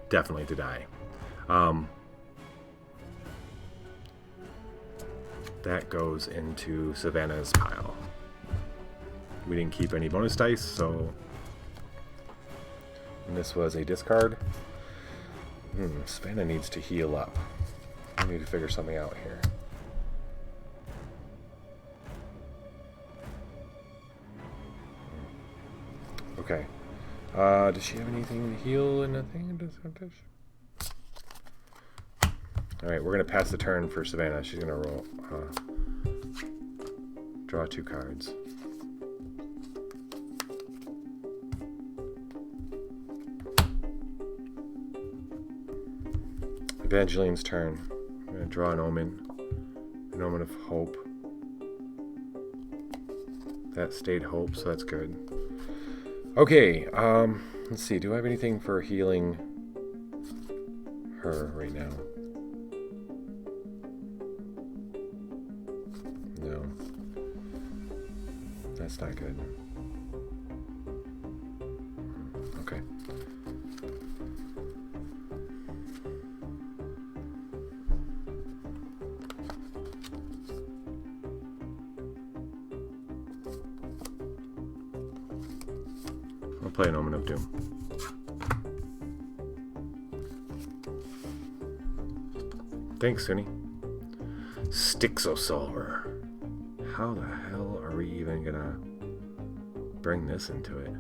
Definitely to die. That goes into Savannah's pile. We didn't keep any bonus dice, so... And this was a discard. Savannah needs to heal up. I need to figure something out here. Okay. Does she have anything to heal and nothing? Alright, we're going to pass the turn for Savannah. She's going to roll. Draw 2 cards. Evangeline's turn. I'm going to draw an omen. An omen of hope. That stayed hope, so that's good. Okay, let's see. Do I have anything for healing her right now? No. That's not good. Okay. play an Omen of Doom. Thanks, Sunny. Styxosaur. How the hell are we even gonna bring this into it?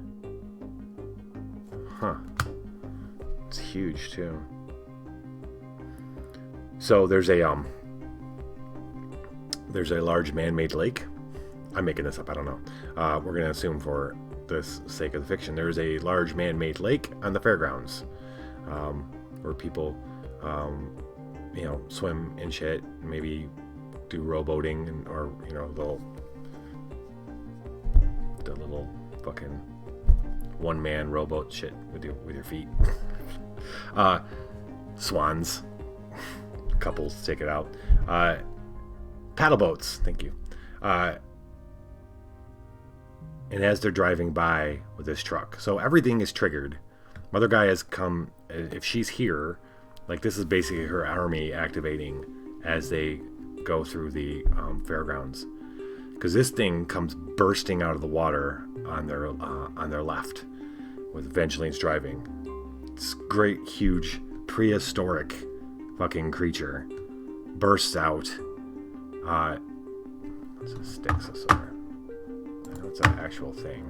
Huh. It's huge too. So there's a large man-made lake. I'm making this up, I don't know. We're gonna assume for the sake of the fiction, there's a large man-made lake on the fairgrounds, where people swim and shit, maybe do rowboating, and or the little fucking one-man rowboat shit with your feet. Swans, couples take it out. Paddle boats, thank you. And as they're driving by with this truck, so everything is triggered. Mother Gaia has come. If she's here, like, this is basically her army activating as they go through the fairgrounds, because this thing comes bursting out of the water on their left, with Evangeline's driving. This great, huge, prehistoric fucking creature bursts out. It's a Styxosaur. I know it's an actual thing.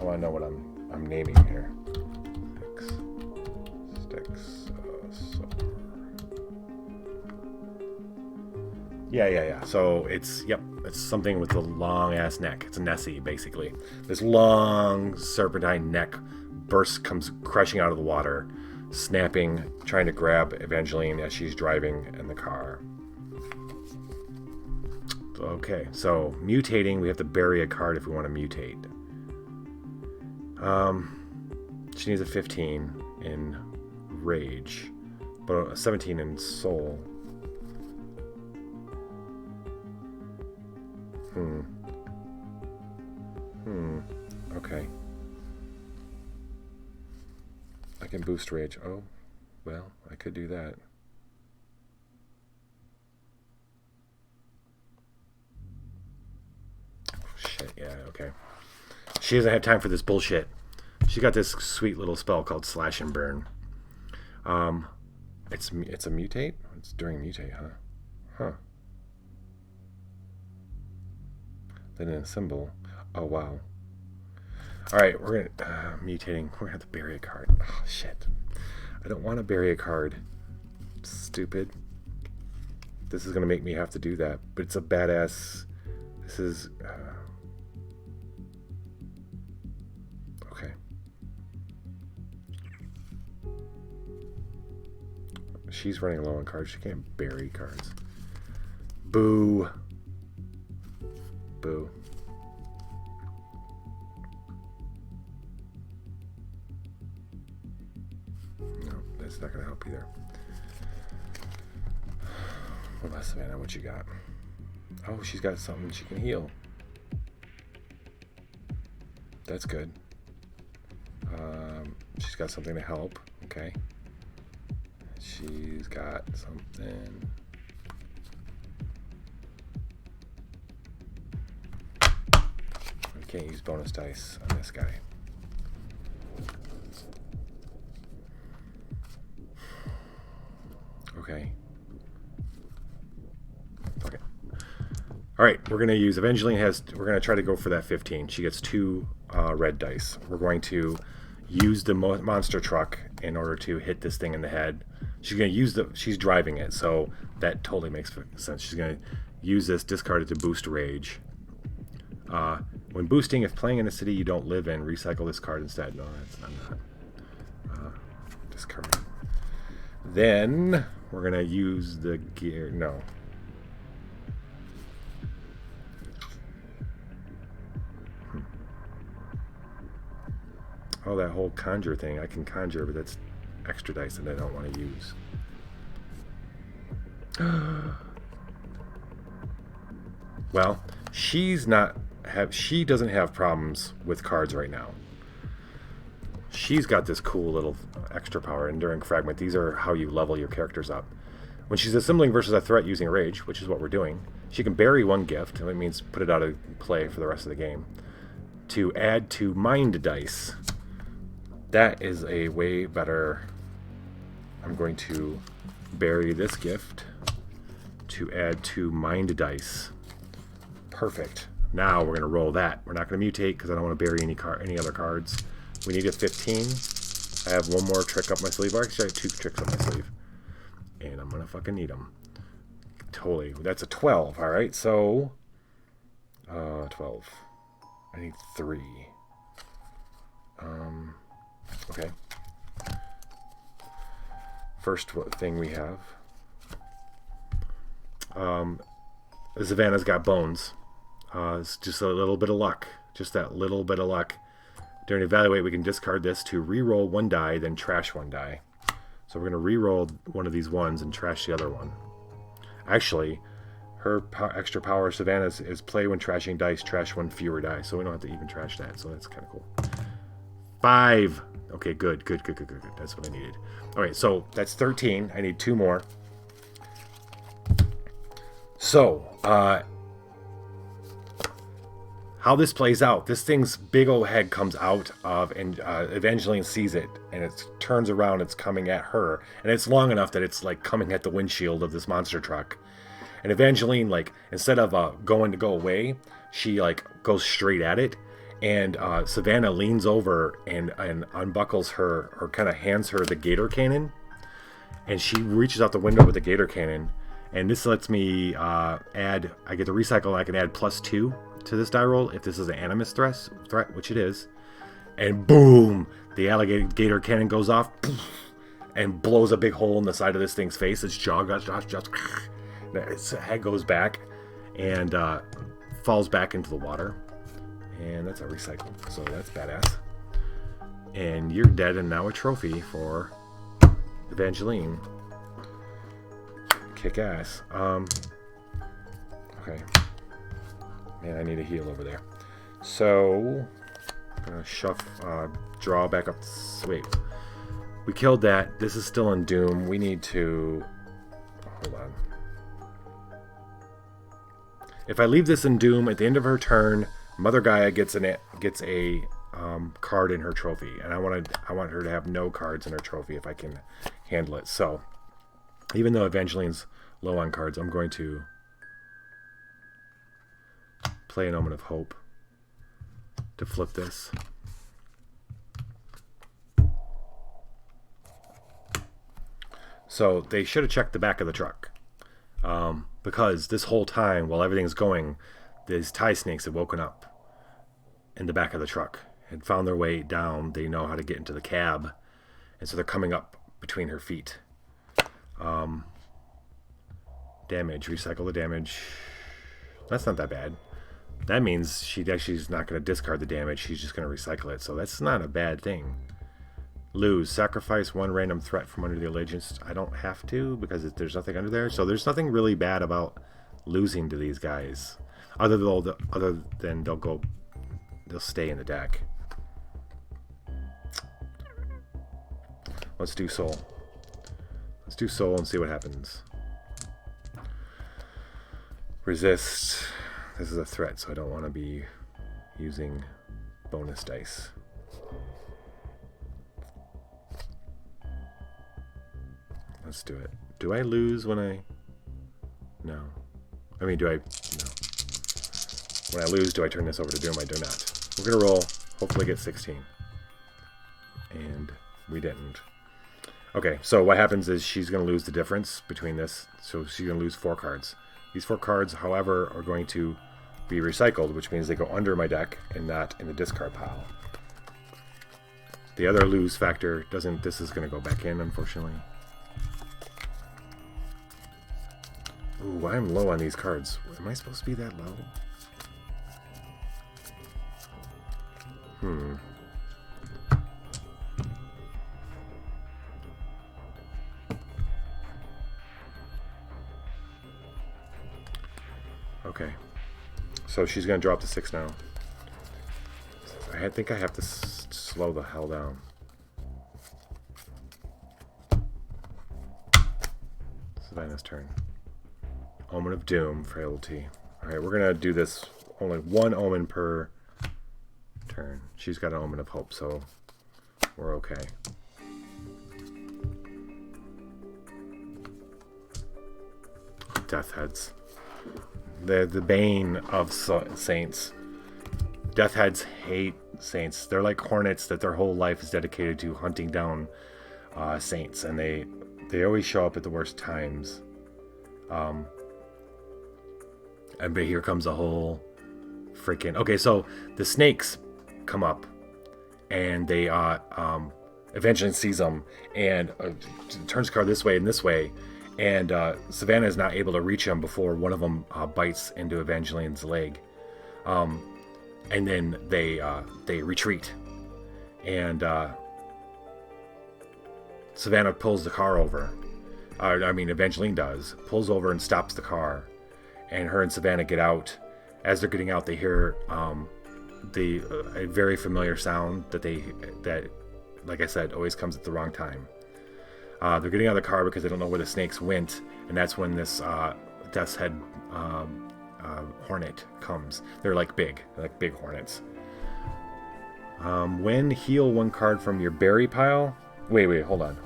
I want to know what I'm naming here. Styxosaur. Yeah. So it's something with a long ass neck. It's a Nessie, basically. This long serpentine neck comes crashing out of the water, snapping, trying to grab Evangeline as she's driving in the car. Okay, so mutating, we have to bury a card if we want to mutate. She needs a 15 in rage, but a 17 in soul. Okay. I can boost rage. Oh, well, I could do that. Shit, yeah, okay. She doesn't have time for this bullshit. She got this sweet little spell called Slash and Burn. It's a mutate? It's during mutate, huh? Then in a symbol. Oh, wow. Alright, we're gonna... mutating. We're gonna have to bury a card. Oh, shit. I don't want to bury a card. Stupid. This is gonna make me have to do that. But it's a badass... This is... Okay. She's running low on cards. She can't bury cards. Boo. Boo. No, that's not gonna help either. What about Savannah? What you got? Oh, she's got something she can heal. That's good. She's got something to help. Okay. She's got something. We can't use bonus dice on this guy. Okay. Okay. All right, we're gonna use Evangeline we're gonna try to go for that 15. She gets 2 red dice. We're going to use the monster truck in order to hit this thing in the head. She's gonna use she's driving it, so that totally makes sense. She's gonna use this, discard it to boost rage. When boosting, if playing in a city you don't live in, recycle this card instead. No, I'm not. Discard. Then we're gonna use the gear. No. Oh, that whole conjure thing. I can conjure, but that's extra dice that I don't want to use. Well, she doesn't have problems with cards right now. She's got this cool little extra power, Enduring Fragment. These are how you level your characters up. When she's assembling versus a threat using rage, which is what we're doing, she can bury 1 gift, and that means put it out of play for the rest of the game. to add to mind dice. That is a way better. I'm going to bury this gift to add to mind dice. Perfect. Now we're going to roll that. We're not going to mutate because I don't want to bury any other cards. We need a 15. I have one more trick up my sleeve. Actually, I have 2 tricks up my sleeve. And I'm going to fucking need them. Totally. That's a 12. All right. So, 12. I need 3. Okay. First thing we have. Savannah's got bones. It's just a little bit of luck. Just that little bit of luck. During evaluate, we can discard this to re-roll 1 die, then trash 1 die. So we're going to re-roll one of these ones and trash the other one. Actually, her extra power, Savannah's, is play when trashing dice, trash 1 fewer die. So we don't have to even trash that. So that's kind of cool. 5. Okay, good. That's what I needed. All right, so that's 13. I need 2 more. So, how this plays out, this thing's big old head comes out of, and Evangeline sees it, and it turns around, it's coming at her, and it's long enough that it's like coming at the windshield of this monster truck. And Evangeline, like, instead of going to go away, she like goes straight at it, and Savannah leans over and unbuckles her, or kind of hands her the gator cannon, and she reaches out the window with the gator cannon, and this lets me I get to recycle, and I can add +2 to this die roll if this is an animus threat, which it is. And boom, the alligator cannon goes off and blows a big hole in the side of this thing's face. Its jaw goes, its head goes back and falls back into the water. And that's a recycle, so that's badass. And you're dead, and now a trophy for Evangeline. Kick ass. Okay. Man, I need a heal over there. So, I'm gonna draw back up. Wait, we killed that. This is still in Doom. We need to. Hold on. If I leave this in Doom at the end of her turn, Mother Gaia gets a card in her trophy, and I want her to have no cards in her trophy if I can handle it. So, even though Evangeline's low on cards, I'm going to play an Omen of Hope to flip this. So they should have checked the back of the truck, because this whole time while everything's going, these tie snakes have woken up in the back of the truck and found their way down. They know how to get into the cab, and so they're coming up between her feet. Damage, recycle the damage. That's not that bad. That means she's not going to discard the damage. She's just going to recycle it. So that's not a bad thing. Lose. Sacrifice 1 random threat from under the allegiance. I don't have to because there's nothing under there. So there's nothing really bad about losing to these guys. Other than they'll stay in the deck. Let's do soul. Let's do soul and see what happens. Resist. This is a threat, so I don't want to be using bonus dice. Let's do it. Do I lose when I... No. I mean, do I... No. When I lose, do I turn this over to Doom? I do not. We're going to roll. Hopefully get 16. And we didn't. Okay, so what happens is she's going to lose the difference between this. So she's going to lose 4 cards. These 4 cards, however, are going to be recycled, which means they go under my deck and not in the discard pile. The other lose factor doesn't... This is going to go back in, unfortunately. Ooh, I'm low on these cards. Am I supposed to be that low? Okay. So she's going to drop to 6 now. I think I have to slow the hell down. Savannah's turn. Omen of Doom, Frailty. Alright, we're going to do this only 1 omen per turn. She's got an Omen of Hope, so we're okay. Death Heads. The bane of saints. Death Heads hate saints. They're like hornets that their whole life is dedicated to hunting down saints, and they always show up at the worst times. And here comes a whole freaking... Okay, so the snakes come up, and they eventually sees them, and turns the card this way and this way, and Savannah is not able to reach them before one of them bites into Evangeline's leg. And then they retreat, and Savannah pulls the car over. Evangeline does. Pulls over and stops the car, and her and Savannah get out. As they're getting out, they hear a very familiar sound that, like I said, always comes at the wrong time. They're getting out of the car because they don't know where the snakes went, and that's when this Death's Head hornet comes. They're like big hornets. When heal one card from your berry pile. Wait, hold on.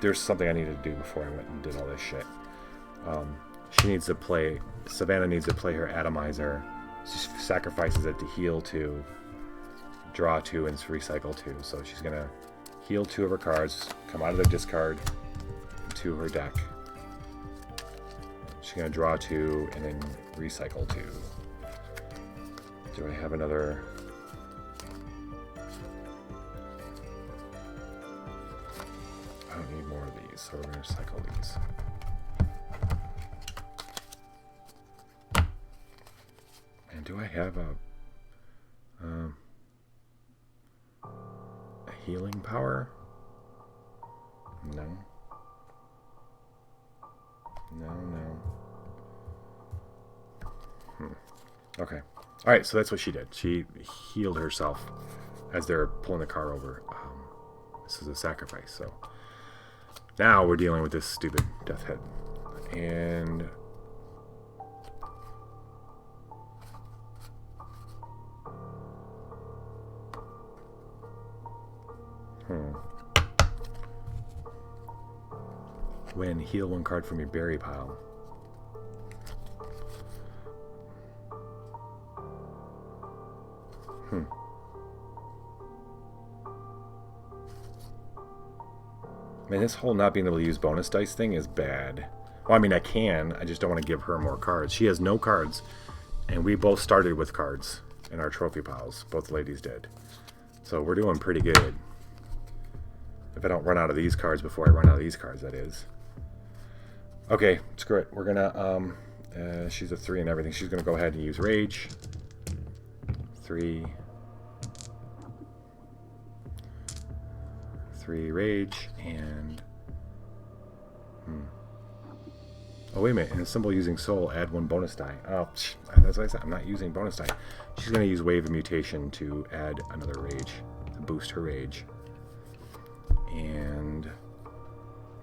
There's something I need to do before I went and did all this shit. Savannah needs to play her atomizer. She sacrifices it to heal 2, draw 2, and recycle 2. So she's gonna heal 2 of her cards, come out of the discard to her deck. She's gonna draw 2 and then recycle 2. Do I have another? I don't need more of these, so we're gonna cycle these. And do I have a healing power? No. Okay. Alright, so that's what she did. She healed herself as they're pulling the car over. This is a sacrifice, so. Now we're dealing with this stupid Death Head. And... When heal one card from your berry pile. Man, this whole not being able to use bonus dice thing is bad. Well, I can. I just don't want to give her more cards. She has no cards. And we both started with cards in our trophy piles. Both ladies did. So we're doing pretty good. If I don't run out of these cards before I run out of these cards, that is. Okay, screw it. We're gonna, she's a 3 and everything. She's gonna go ahead and use Rage. 3 Rage, and... Oh, wait a minute. In a symbol using Soul, add 1 bonus die. Oh, that's what I said. I'm not using bonus die. She's gonna use Wave of Mutation to add another Rage, to boost her Rage. And...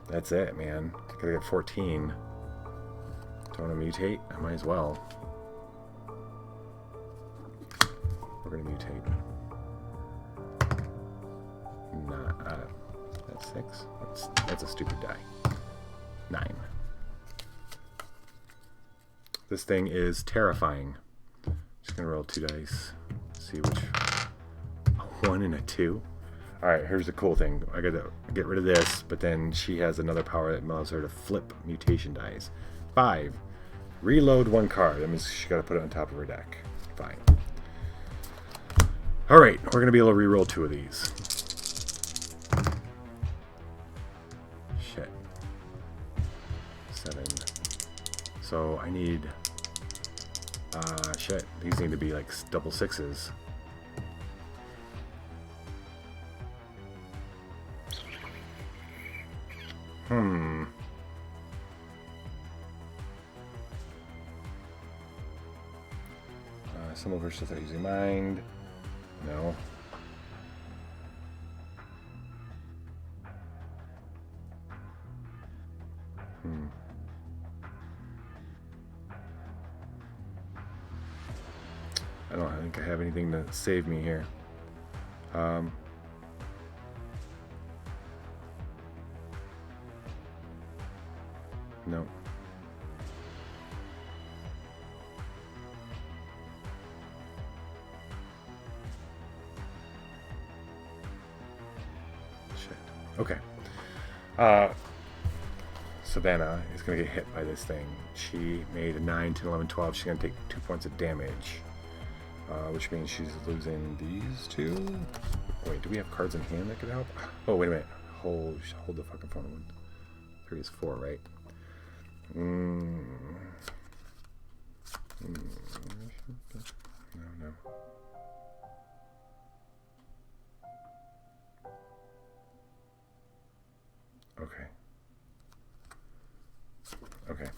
that's it, man. Gotta get 14. Don't want to mutate? I might as well. We're gonna mutate. That's 6. That's a stupid die. 9. This thing is terrifying. Just gonna roll 2 dice. See which. A 1 and a 2. Alright, here's the cool thing. I gotta get rid of this, but then she has another power that allows her to flip mutation dice. 5. Reload 1 card. That means she gotta put it on top of her deck. Fine. Alright, we're gonna be able to reroll 2 of these. Shit. 7. So I need... shit. These need to be like double 6s. Some of her stuff are using Mind. No. don't think I have anything to save me here. No. Shit. Okay. Savannah is going to get hit by this thing. She made a 9, 10, 11, 12. She's going to take 2 points of damage. Which means she's losing these 2. Wait, do we have cards in hand that could help? Oh, wait a minute. Hold the fucking phone. 3 is 4, right? No. Okay. Okay.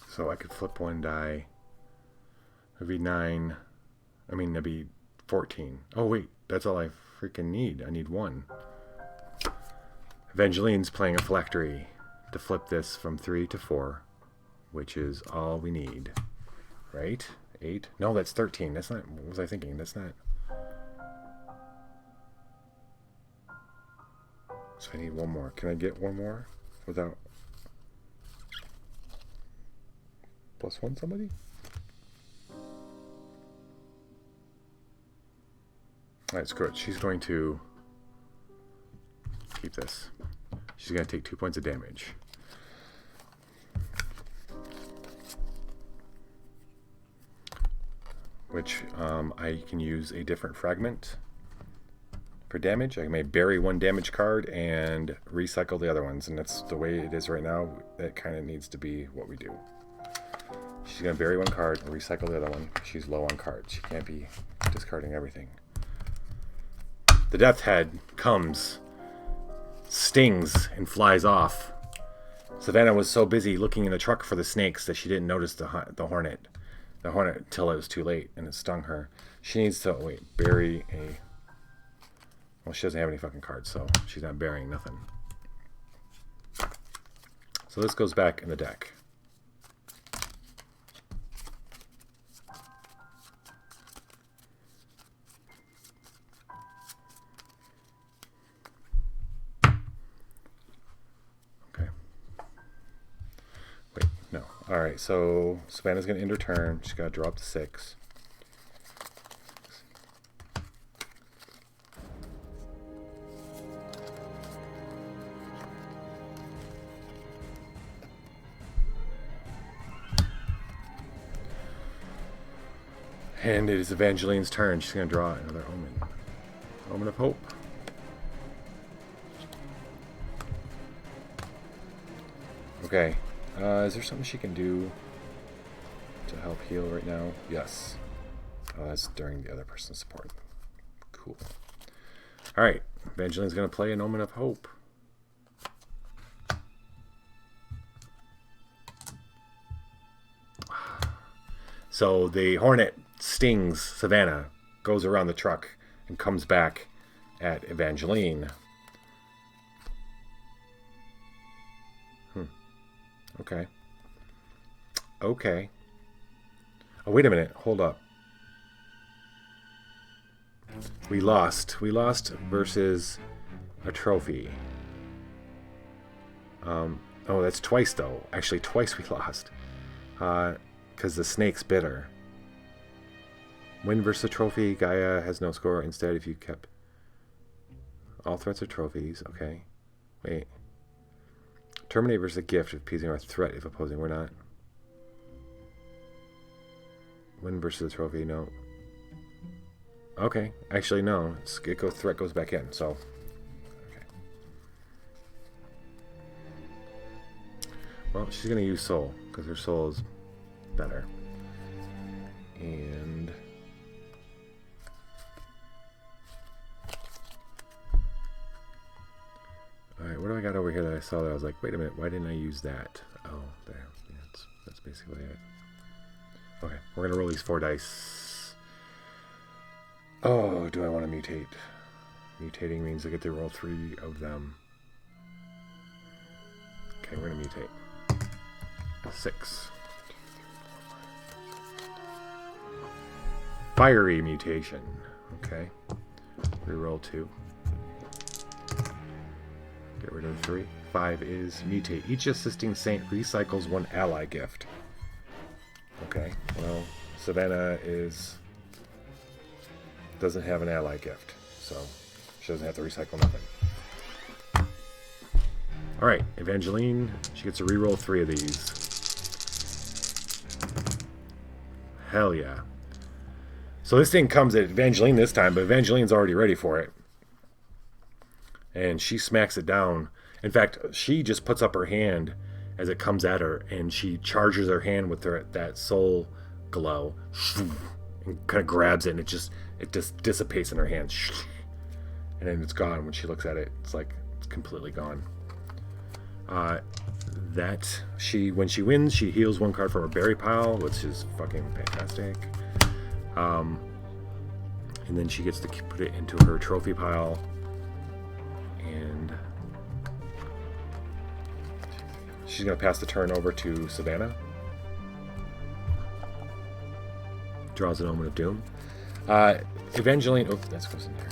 So I could flip 1 die. It'd be 9. I mean, that'd be 14. Oh, wait. That's all I freaking need. I need 1. Evangeline's playing a phylactery to flip this from 3 to 4, which is all we need. Right? 8? No, that's 13. That's not... What was I thinking? That's not... So I need 1 more. Can I get 1 more without... +1 somebody? Alright, screw it. She's going to keep this. She's going to take 2 points of damage. Which I can use a different fragment for damage. I may bury 1 damage card and recycle the other ones. And that's the way it is right now. That kind of needs to be what we do. She's going to bury 1 card and recycle the other one. She's low on cards. She can't be discarding everything. The Death Head comes, stings, and flies off. Savannah was so busy looking in the truck for the snakes that she didn't notice the hornet. The hornet till it was too late and it stung her. She needs to, bury a... Well, she doesn't have any fucking cards, so she's not burying nothing. So this goes back in the deck. Alright, so Savannah's going to end her turn. She's got to draw up to 6. And it is Evangeline's turn. She's going to draw another Omen. Omen of Hope. Okay. Is there something she can do to help heal right now? Yes. Oh, that's during the other person's support. Cool. Alright. Evangeline's going to play an Omen of Hope. So the Hornet stings Savannah, goes around the truck, and comes back at Evangeline. Okay. Okay. Oh, wait a minute. Hold up. We lost. We lost versus a trophy. Oh, that's twice, though. Actually, twice we lost. Because the snake's bitter. Win versus a trophy. Gaia has no score. Instead, if you kept... All threats are trophies. Okay. Wait. Terminate versus a gift if appeasing our threat if opposing. We're not. Win versus a trophy. No. Okay. Actually, no. Threat goes back in. So. Okay. Well, she's going to use soul because her soul is better. And... Alright, what do I got over here that I saw that I was like, wait a minute, why didn't I use that? Oh, there. Yeah, that's basically it. Okay, we're going to roll these 4 dice. Oh, do I want to mutate? Mutating means I get to roll 3 of them. Okay, we're going to mutate. 6. Fiery mutation. Okay. Reroll 2. Get rid of 3. 5 is mutate. Each assisting saint recycles 1 ally gift. Okay. Well, Savannah doesn't have an ally gift, so she doesn't have to recycle nothing. Alright, Evangeline, she gets to reroll 3 of these. Hell yeah. So this thing comes at Evangeline this time, but Evangeline's already ready for it. And she smacks it down. In fact, she just puts up her hand as it comes at her, and she charges her hand with that soul glow, and kind of grabs it, and it just dissipates in her hand. And then it's gone. When she looks at it, it's like it's completely gone. When she wins, she heals 1 card from her berry pile, which is fucking fantastic. And then she gets to put it into her trophy pile. And she's going to pass the turn over to Savannah. Draws an Omen of Doom. Evangeline... Oh, that goes in there.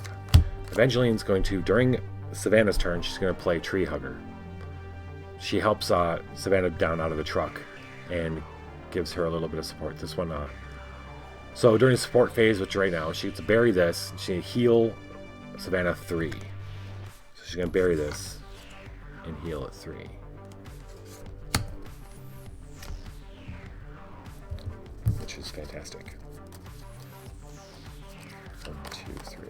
Evangeline's going to, during Savannah's turn, she's going to play Tree Hugger. She helps Savannah down out of the truck and gives her a little bit of support. This one... So during the support phase, which right now, she gets to bury this. She heal Savannah 3. So she's going to bury this and heal at 3. Which is fantastic. 1, 2, 3.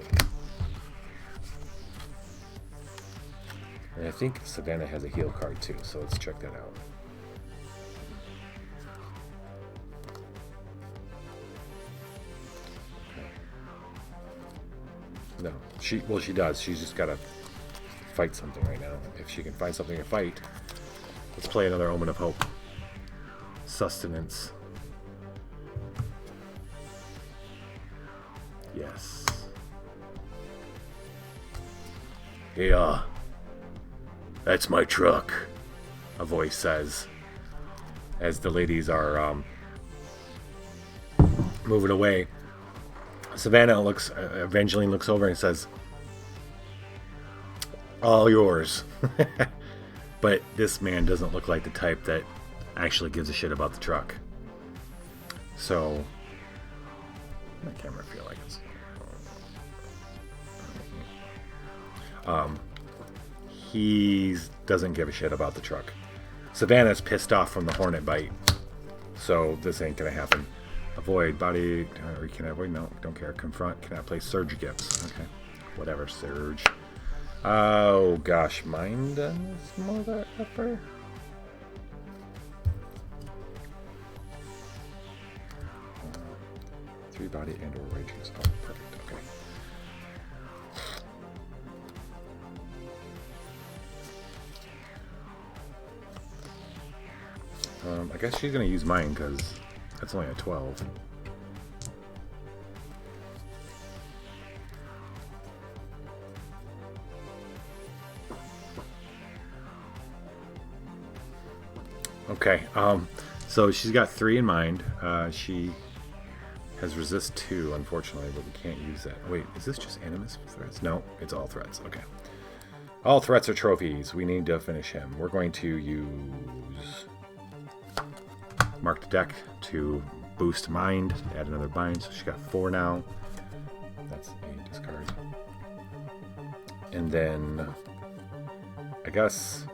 And I think Savannah has a heal card too, so let's check that out. No, she does. She's just got to fight something right now. If she can find something to fight, let's play another Omen of Hope. Sustenance. Yes. Yeah. That's my truck, a voice says, as the ladies are moving away. Evangeline looks over and says, all yours. But this man doesn't look like the type that actually gives a shit about the truck. So, my camera feel like it's... He doesn't give a shit about the truck. Savannah's pissed off from the hornet bite, so this ain't gonna happen. Avoid body, or can I avoid? No, don't care. Confront. Can I play surge gifts? Okay, whatever. Surge. Oh gosh, mind this mother effer. Three body and or rage. Oh, perfect. Okay. I guess she's gonna use mine because that's only a 12. Okay, so she's got 3 in mind. She has resist 2, unfortunately, but we can't use that. Wait, is this just animus threats? No, it's all threats. Okay. All threats are trophies. We need to finish him. We're going to use Mark the Deck to boost mind, add another bind. So she got 4 now. That's a discard. And then I guess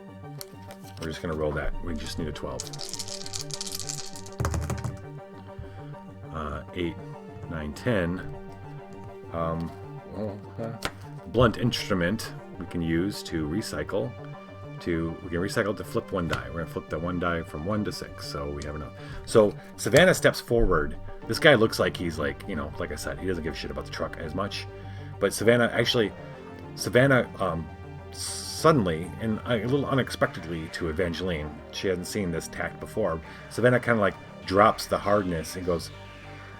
we're just going to roll that. We just need a 12. 8, 9, 10. Blunt instrument we can use to recycle. We can recycle to flip 1 die. We're going to flip the 1 die from 1 to 6, so we have enough. So Savannah steps forward. This guy looks like he's like, like I said, he doesn't give a shit about the truck as much. But Savannah suddenly, and a little unexpectedly to Evangeline, she hadn't seen this tact before, Savannah kind of like drops the hardness and goes,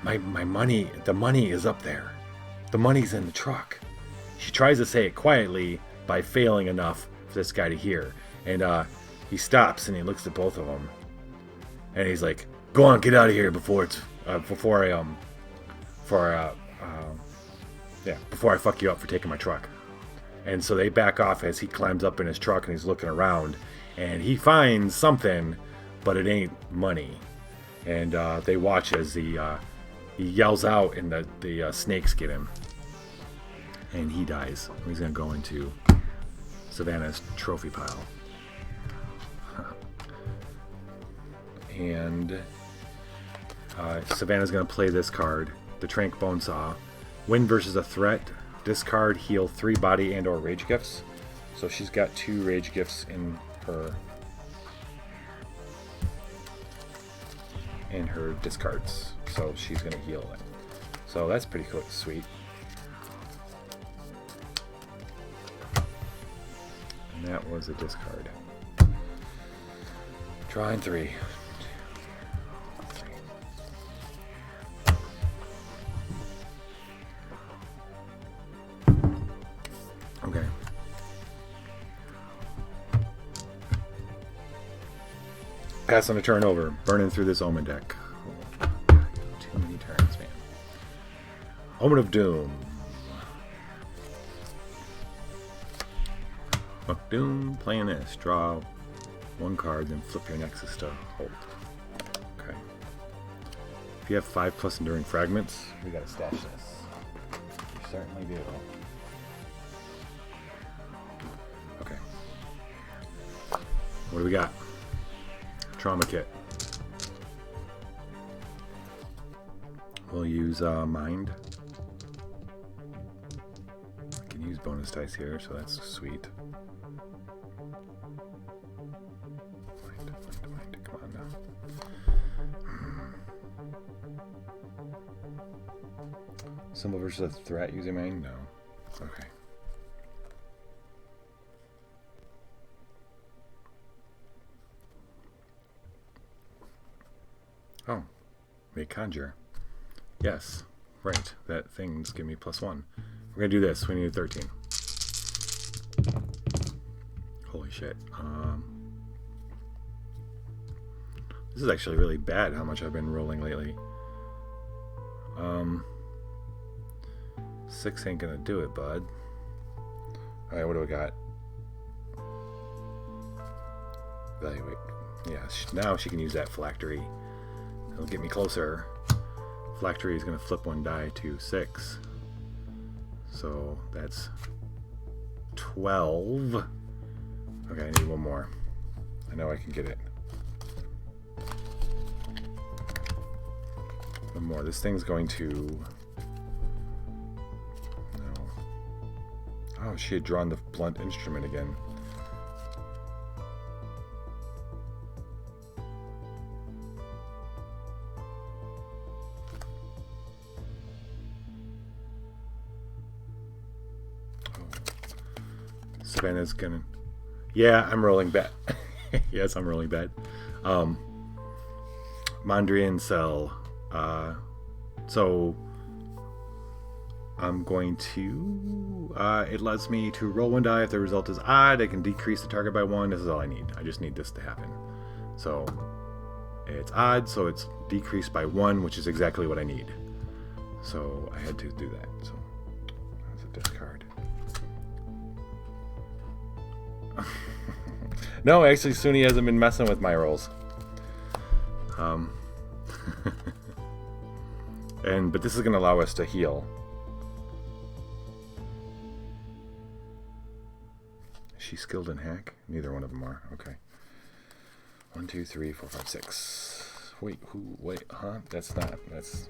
my money, the money is up there. The money's in the truck. She tries to say it quietly by failing enough for this guy to hear. And he stops and he looks at both of them. And he's like, "Go on, get out of here before I fuck you up for taking my truck." And so they back off as he climbs up in his truck and he's looking around, and he finds something, but it ain't money. And they watch as he yells out, and the snakes get him, and he dies. He's gonna go into Savannah's trophy pile. And Savannah's going to play this card, the Trank Bonesaw. Win versus a threat. Discard, heal 3 body and or rage gifts. So she's got 2 rage gifts in her discards. So she's going to heal it. So that's pretty cool, sweet. And that was a discard. Drawing 3. Okay. Passing a turn over. Burning through this Omen deck. Oh, too many turns, man. Omen of Doom. Fuck Doom. Playing this. Draw 1 card, then flip your Nexus to hold. Okay. If you have 5+ Enduring Fragments, we gotta stash this. You certainly do. Okay. What do we got? Trauma Kit. We'll use Mind. I can use bonus dice here, so that's sweet. Mind. Come on now. Symbol versus a threat using Mind? No. Okay. Oh, make conjure. Yes, right. That thing's give me +1. We're gonna do this. We need a 13. Holy shit. This is actually really bad how much I've been rolling lately. 6 ain't gonna do it, bud. Alright, what do we got? Evaluate. Yeah, now she can use that phylactery. It'll get me closer. Phylactery is going to flip 1 die to 6. So that's 12. Okay, I need 1 more. I know I can get it. 1 more. This thing's going to... No. Oh, she had drawn the blunt instrument again. Savannah's gonna... Yeah, I'm rolling bad. Yes, I'm rolling bad. Mondrian Cell. So I'm going to... it lets me to roll 1 die. If the result is odd, I can decrease the target by 1. This is all I need. I just need this to happen. So it's odd, so it's decreased by 1, which is exactly what I need. So I had to do that. So that's a discard. No, actually, Suni hasn't been messing with my rolls. But this is going to allow us to heal. Is she skilled in hack? Neither one of them are. Okay. 1, 2, 3, 4, 5, 6. Wait, who? Wait, huh? That's not. That's.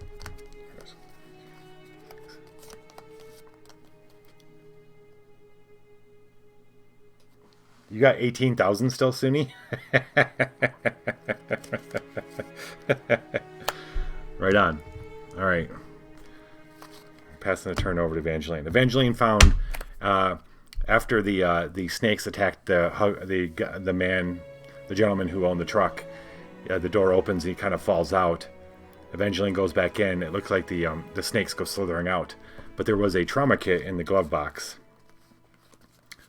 You got 18,000 still, Suni? Right on. All right. Passing the turn over to Evangeline. Evangeline found after the snakes attacked the man, the gentleman who owned the truck. The door opens and he kind of falls out. Evangeline goes back in. It looks like the snakes go slithering out, but there was a trauma kit in the glove box.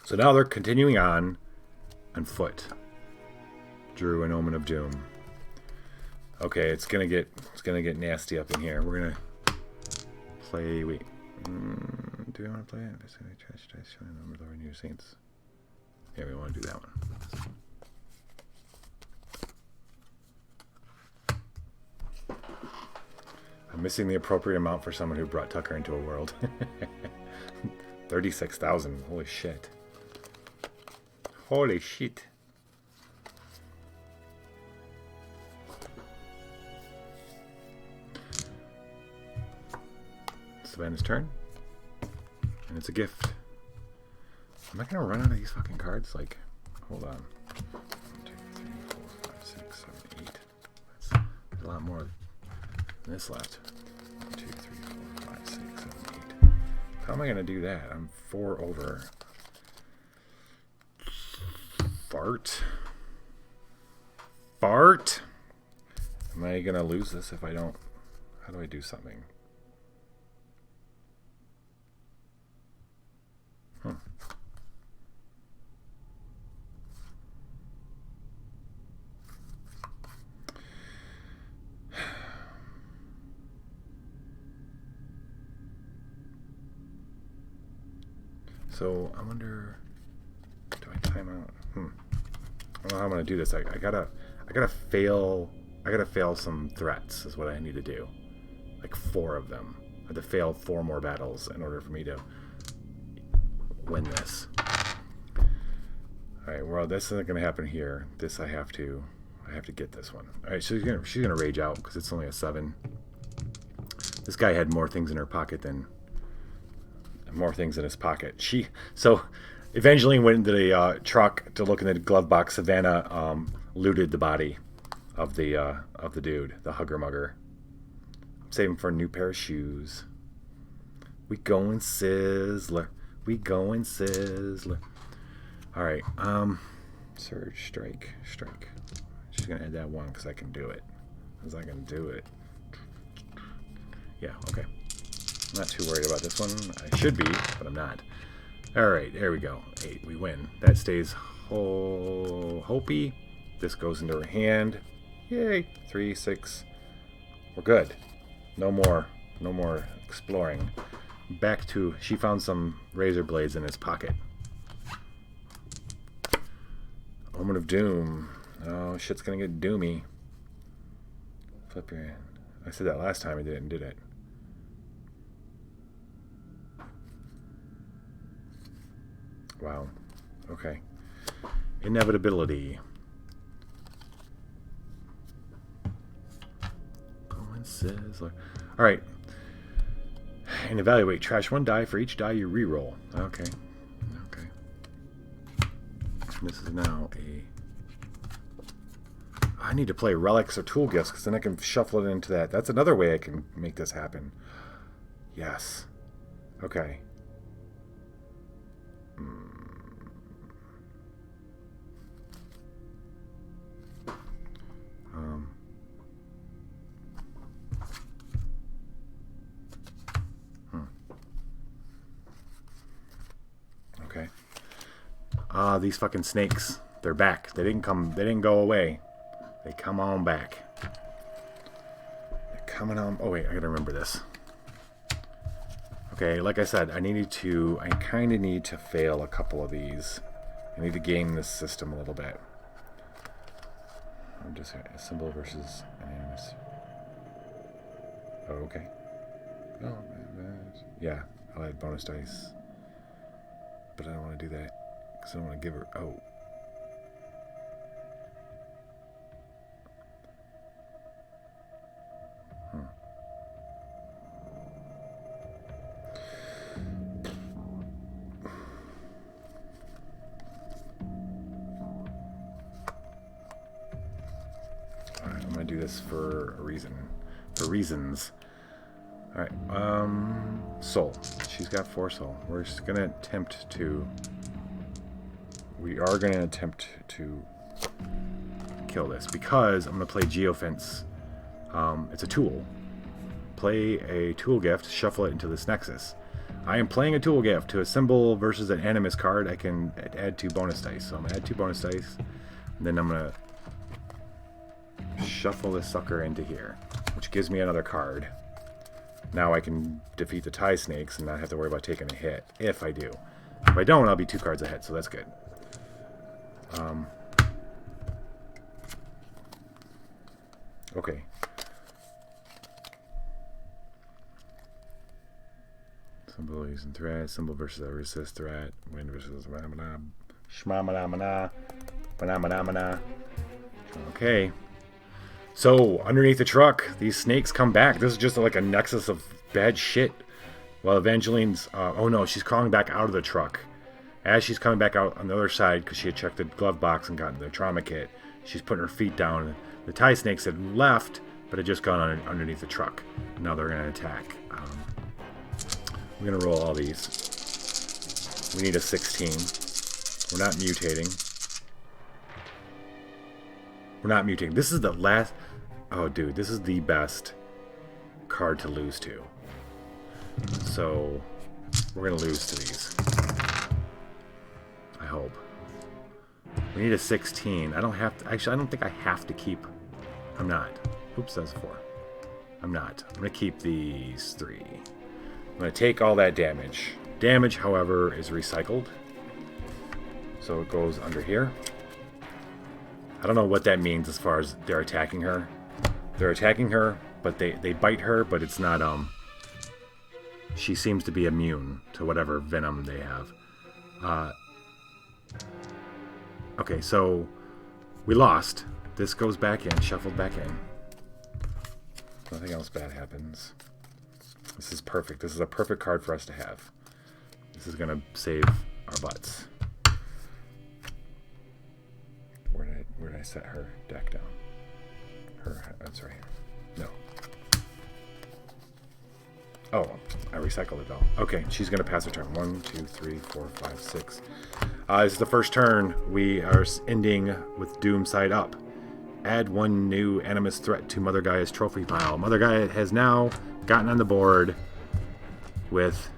So now they're continuing on foot. Drew an Omen of Doom. Okay, it's gonna get nasty up in here. We're gonna play. Wait, do we want to play it? Trash dice showing the number of new saints. Yeah, we want to do that one. I'm missing the appropriate amount for someone who brought Tucker into a world. 36,000. Holy shit. Holy shit. Savannah's turn. And it's a gift. Am I gonna run out of these fucking cards? Like, hold on. 1, 2, 3, 4, 5, 6, 7, 8. There's a lot more than this left. 1, 2, 3, 4, 5, 6, 7, 8. How am I gonna do that? I'm 4 over. Fart. Fart. Am I gonna lose this if I don't? How do I do something? So I wonder, do I time out? I don't know how I'm gonna do this. I gotta fail some threats is what I need to do. Like 4 of them. I have to fail 4 more battles in order for me to win this. Alright, well this isn't gonna happen here. This I have to get this one. Alright, so she's gonna rage out because it's only a 7. This guy had more things in her pocket than more things in his pocket. So eventually went into the truck to look in the glove box. Savannah looted the body of the dude, the hugger mugger. I'm saving for a new pair of shoes. We going sizzler. We going sizzler. All right. Surge, strike. She's gonna add that 1 because I can do it. Yeah. Okay. I'm not too worried about this one. I should be, but I'm not. Alright, there we go. 8, we win. That stays Hopi. This goes into her hand. Yay. 3, 6. We're good. No more exploring. Back to, she found some razor blades in his pocket. Omen of Doom. Oh, shit's gonna get doomy. Flip your hand. I said that last time I didn't, did it? Wow. Okay. Inevitability. Sizzler. Alright. And evaluate. Trash 1 die for each die you reroll. Okay. This is now a... I need to play relics or tool gifts because then I can shuffle it into that. That's another way I can make this happen. Yes. Okay. Okay. These fucking snakes. They're back. They didn't go away. They come on back. They're coming on. Oh wait, I gotta remember this. Okay, like I said, I kind of need to fail a couple of these. I need to game this system a little bit. I'm just a symbol versus anonymous. Oh, okay. Oh, yeah, I'll add bonus dice. But I don't want to do that because I don't want to give her. Oh. Alright, I'm gonna do this for a reason. For reasons. Alright, soul. She's got 4 soul. We are gonna attempt to kill this because I'm gonna play Geofence. It's a tool. Play a tool gift, shuffle it into this nexus. I am playing a tool gift to a symbol versus an animus card. I can add 2 bonus dice. So I'm gonna add 2 bonus dice, and then I'm gonna shuffle this sucker into here, which gives me another card. Now I can defeat the tie snakes and not have to worry about taking a hit, if I do. If I don't, I'll be 2 cards ahead, so that's good. Okay. Symbol using threat, symbol versus a resist threat, wind versus shma-mana-mana, mana-mana-mana. Okay. So, underneath the truck, these snakes come back. This is just like a nexus of bad shit. Well, Evangeline's... oh no, she's crawling back out of the truck. As she's coming back out on the other side, because she had checked the glove box and gotten the trauma kit, she's putting her feet down. The tie snakes had left, but had just gone underneath the truck. Now they're going to attack. We're going to roll all these. We need a 16. We're not mutating. We're not mutating. This is the last... Oh, dude, this is the best card to lose to. So, we're going to lose to these. I hope. We need a 16. I don't have to... Actually, I don't think I have to keep... I'm not. Oops, that's a 4. I'm not. I'm going to keep these 3. I'm going to take all that damage. Damage, however, is recycled. So it goes under here. I don't know what that means as far as they're attacking her. They're attacking her, but they bite her, but it's not... She seems to be immune to whatever venom they have. Okay, so we lost. This goes back in, shuffled back in. Nothing else bad happens. This is perfect. This is a perfect card for us to have. This is going to save our butts. Where did I set her deck down? That's right here. No. Oh, I recycled it all. Okay, she's going to pass her turn. 1, 2, 3, 4, 5, 6. This is the first turn. We are ending with Doom side up. Add 1 new Animus threat to Mother Gaia's trophy pile. Mother Gaia has now gotten on the board with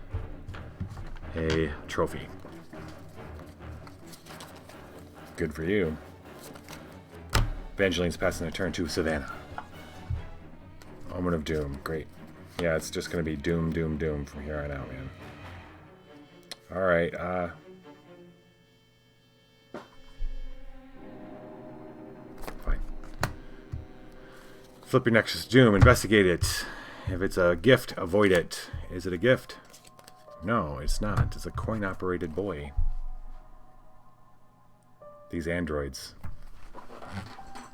a trophy. Good for you. Evangeline's passing their turn to Savannah. Omen of Doom. Great. Yeah, it's just going to be Doom, Doom, Doom from here on out, man. Alright, fine. Flip your Nexus Doom. Investigate it. If it's a gift, avoid it. Is it a gift? No, it's not. It's a coin-operated boy. These androids.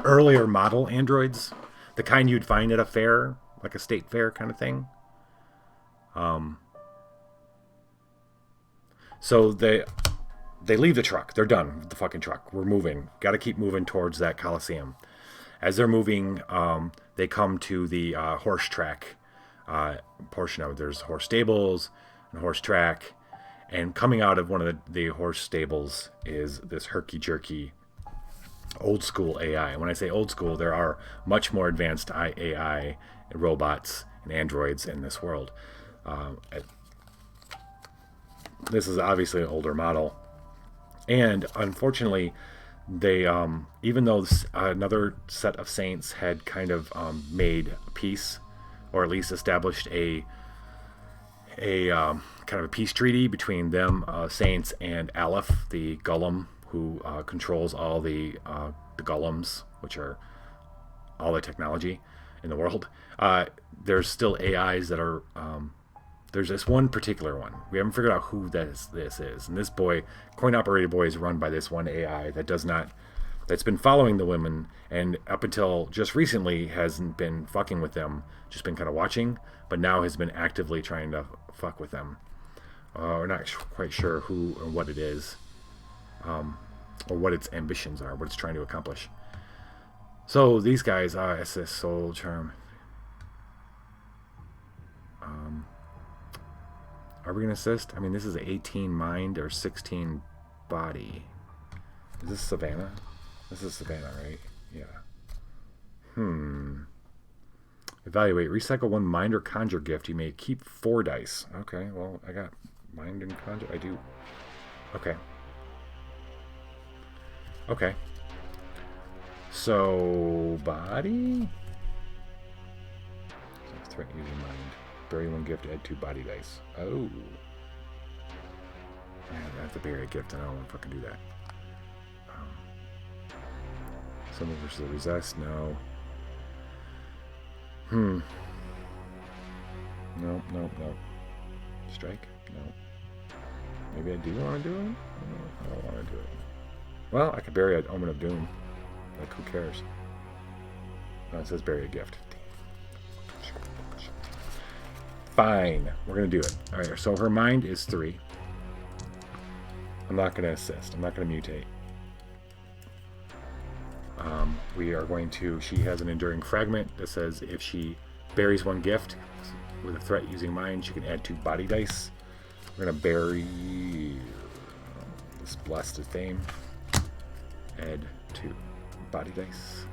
Earlier model androids. The kind you'd find at a fair. Like a state fair kind of thing. So they leave the truck. They're done with the fucking truck. We're moving. Got to keep moving towards that Coliseum. As they're moving, they come to the horse track portion of it. There's horse stables and horse track. And coming out of one of the horse stables is this herky-jerky old school AI. When I say old school, there are much more advanced AI robots and androids in this world. This is obviously an older model, and unfortunately they even though another set of saints had kind of made peace, or at least established a kind of a peace treaty between them, saints, and Aleph, the golem who controls all the golems, which are all the technology in the world. There's still AIs that are... there's this one particular one. We haven't figured out who this is. And this boy, coin-operated boy, is run by this one AI that's been following the women, and up until just recently hasn't been fucking with them, just been kind of watching, but now has been actively trying to fuck with them. We're not quite sure who or what it is, or what its ambitions are, what it's trying to accomplish. So these guys, assist, soul, charm. Are we going to assist? I mean, this is 18 mind or 16 body. Is this Savannah? This is Savannah, right? Yeah. Evaluate. Recycle 1 mind or conjure gift. You may keep 4 dice. Okay, well, I got mind and conjure. I do. Okay. Okay. So, body? Threat using mind. Bury one gift, add 2 body dice. Oh. I have to bury a gift, and I don't want to fucking do that. Summon versus the resist, no. Nope. Strike? No. Maybe I do want to do it? I don't want to do it. Well, I could bury an Omen of Doom. Like, who cares? No, it says bury a gift. Fine. We're going to do it. Alright, so her mind is 3. I'm not going to assist. I'm not going to mutate. We are going to... She has an enduring fragment that says if she buries one gift with a threat using mind, she can add 2 body dice. We're going to bury this blessed fame. Add 2 body dice.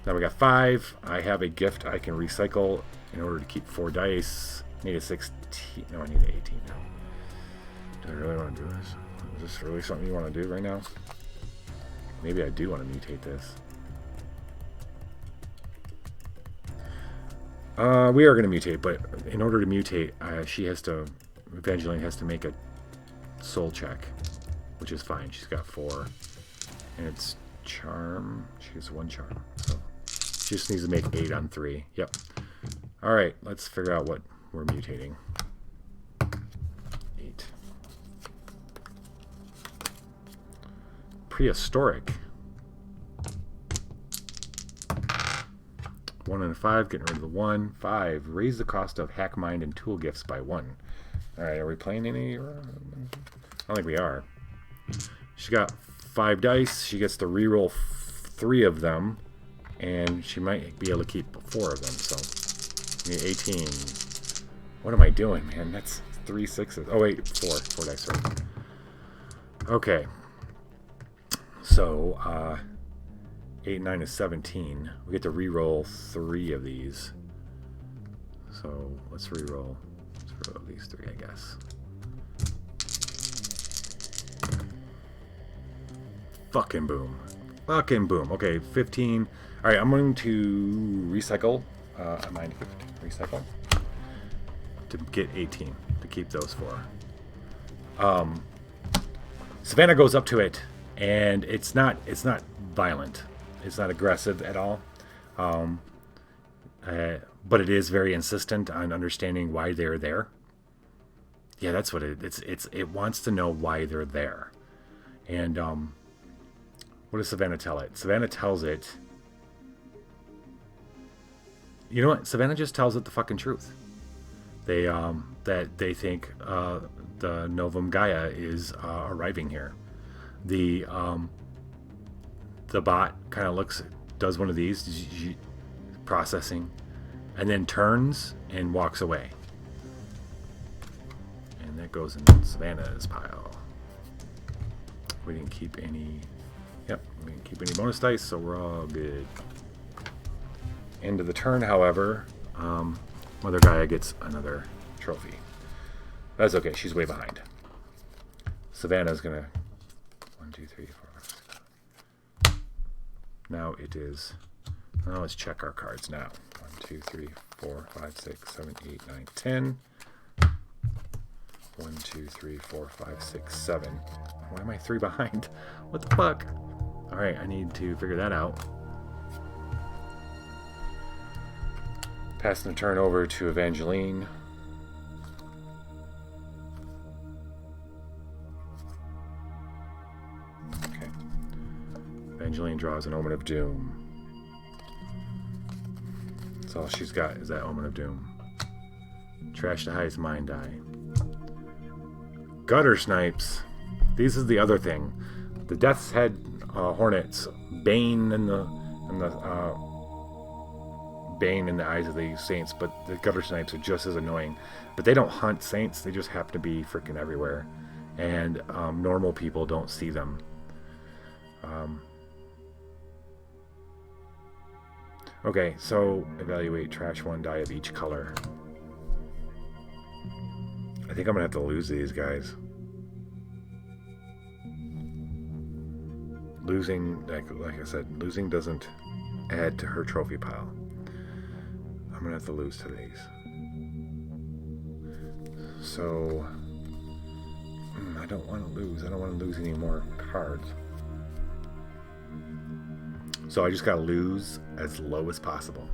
Now we got 5. I have a gift I can recycle in order to keep 4 dice. I need a 16. No, I need an 18 now. Do I really want to do this? Is this really something you want to do right now? Maybe I do want to mutate this. We are going to mutate, but in order to mutate, Evangeline has to make a soul check, which is fine. She's got 4, and it's charm. She has 1 charm, so she just needs to make 8 on 3. Yep. All right, let's figure out what we're mutating. 8. Prehistoric. 1 and a 5, getting rid of the 1. 5, raise the cost of hack mind and tool gifts by 1. Alright, are we playing any? I don't think we are. She got 5 dice. She gets to reroll 3 of them. And she might be able to keep 4 of them. So, I need 18. What am I doing, man? That's 3 6s. Oh, wait, 4. 4 dice, right? Okay. So, 8 and 9 is 17. We get to re-roll 3 of these. So let's re-roll. Let's re-roll these 3, I guess. Fucking boom. Fucking boom. Okay, 15. Alright, I'm going to recycle. I mind recycle. To get 18. To keep those 4. Savannah goes up to it, and it's not violent. It's not aggressive at all, but it is very insistent on understanding why they're there. Yeah, that's what it wants to know why they're there. And what does Savannah tell it? Savannah tells it, you know what? Savannah just tells it the fucking truth. They that they think the Novum Gaia is arriving here. The bot kind of does one of these, processing, and then turns and walks away. And that goes in Savannah's pile. We didn't keep any... Yep, we didn't keep any bonus dice, so we're all good. End of the turn, however, Mother Gaia gets another trophy. That's okay, she's way behind. Savannah's gonna... 1, 2, 3, 4... Now it is... Now let's check our cards now. 1, 2, 3, 4, 5, 6, 7, 8, 9, 10. 1, 2, 3, 4, 5, 6, 7. Why am I 3 behind? What the fuck? Alright, I need to figure that out. Passing the turn over to Evangeline. Okay. Evangeline draws an Omen of Doom. That's all she's got is that Omen of Doom. Trash the highest mind die. Gutter Snipes. This is the other thing. The Death's Head Hornets, Bane in the eyes of the Saints, but the Gutter Snipes are just as annoying. But they don't hunt Saints; they just happen to be freaking everywhere, and normal people don't see them. Okay, so evaluate trash 1 die of each color. I think I'm gonna have to lose these guys. losing, like I said, losing doesn't add to her trophy pile. I'm gonna have to lose to these. So I don't want to lose. I don't want to lose any more cards. So I just gotta lose as low as possible.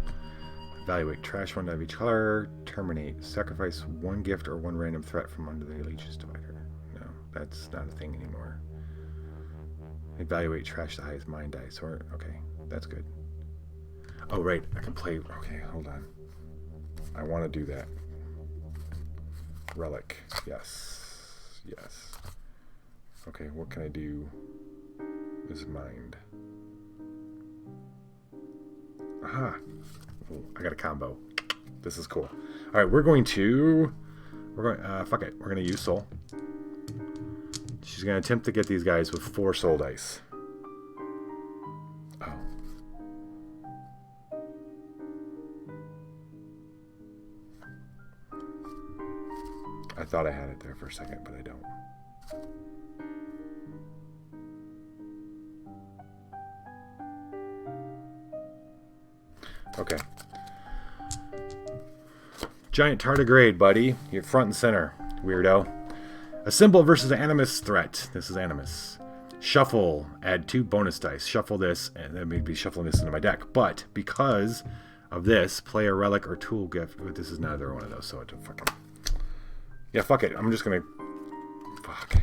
Evaluate, trash one die of each color, terminate, sacrifice one gift or one random threat from under the allegiance divider. No, that's not a thing anymore. Evaluate, trash the highest mind dice. Or okay, that's good. Oh right, I can play. Okay, hold on. I want to do that. Relic, yes, yes. Okay, what can I do? Is mind. Aha! Ooh, I got a combo. This is cool. All right, we're going. Fuck it. We're going to use soul. She's going to attempt to get these guys with 4 soul dice. Oh. I thought I had it there for a second, but I don't. Okay. Giant tardigrade, buddy. You're front and center, weirdo. A symbol versus an animus threat. This is animus. Shuffle. Add 2 bonus dice. Shuffle this, and then maybe shuffling this into my deck. But because of this, play a relic or tool gift. This is neither one of those, so it fucking. Yeah, fuck it. I'm just gonna. Fuck.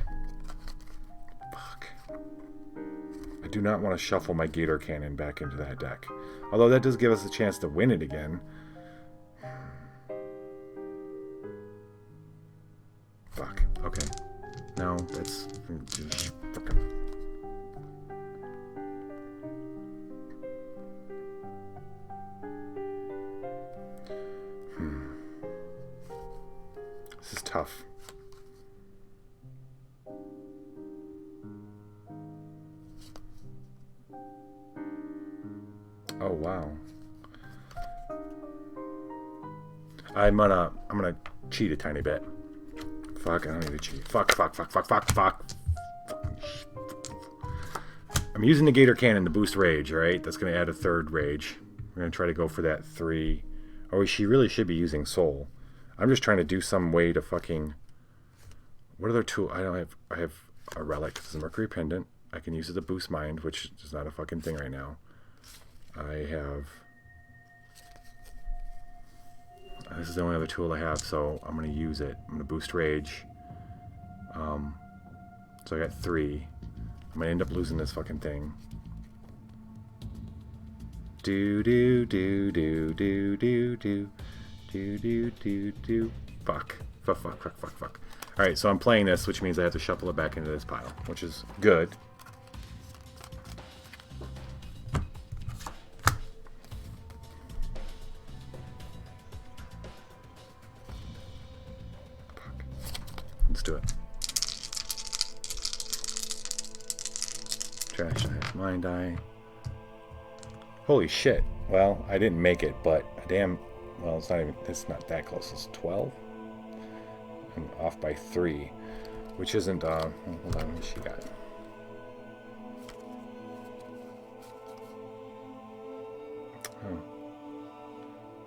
I do not want to shuffle my Gator Cannon back into that deck. Although that does give us a chance to win it again. Fuck. Okay. No, that's fucking. This is tough. Oh wow. I'm gonna cheat a tiny bit. Fuck, I don't need to cheat. Fuck. I'm using the Gator Cannon to boost rage, right? That's gonna add a 3rd rage. We're gonna try to go for that 3. Oh, she really should be using soul. I'm just trying to do some way to fucking. What other tool? I have a relic. This is a Mercury Pendant. I can use it to boost mind, which is not a fucking thing right now. I have. This is the only other tool I have, so I'm going to use it. I'm going to boost rage. So I got 3. I'm going to end up losing this fucking thing. Fuck. Alright, so I'm playing this, which means I have to shuffle it back into this pile, which is good. Let's do it. Trash die, mind die. Holy shit. Well, I didn't make it, but damn. Well, it's not that close. It's 12. I'm off by 3, which isn't, hold on, what she got?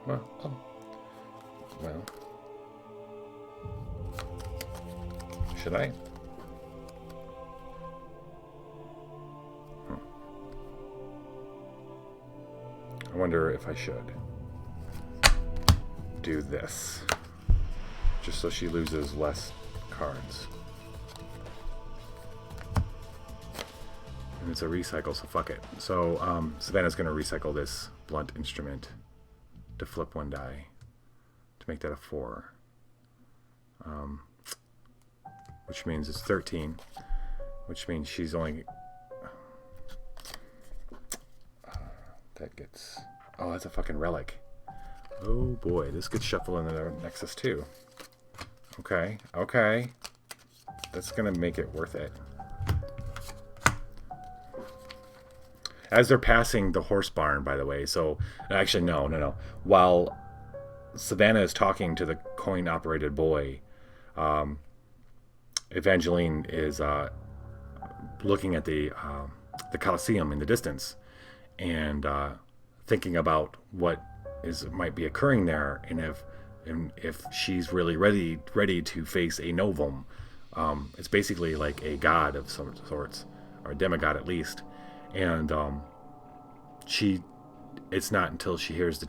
Oh. Well. Should I? I wonder if I should do this. Just so she loses less cards. And it's a recycle, so fuck it. So, Savannah's going to recycle this blunt instrument to flip 1 die to make that a 4. Which means it's 13. Which means she's only... that gets... Oh, that's a fucking relic. Oh boy, this gets shuffled into the Nexus too. Okay. That's gonna make it worth it. As they're passing the horse barn, by the way, so... Actually, no. While Savannah is talking to the coin-operated boy, Evangeline is looking at the the Colosseum in the distance, and thinking about what might be occurring there, and if she's really ready to face a novum. It's basically like a god of some sorts, or a demigod at least, and it's not until she hears the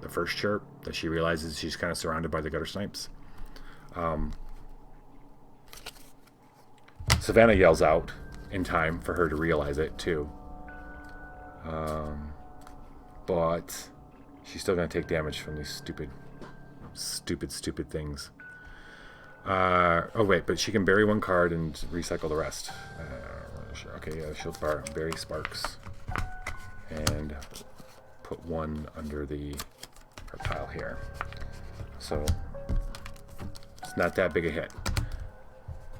first chirp, that she realizes she's kind of surrounded by the gutter snipes. Savannah yells out in time for her to realize it too. But she's still going to take damage from these stupid things. Oh wait, but she can bury one card and recycle the rest. Sure. Okay, yeah, she'll bury Sparks and put one under her pile here. So it's not that big a hit.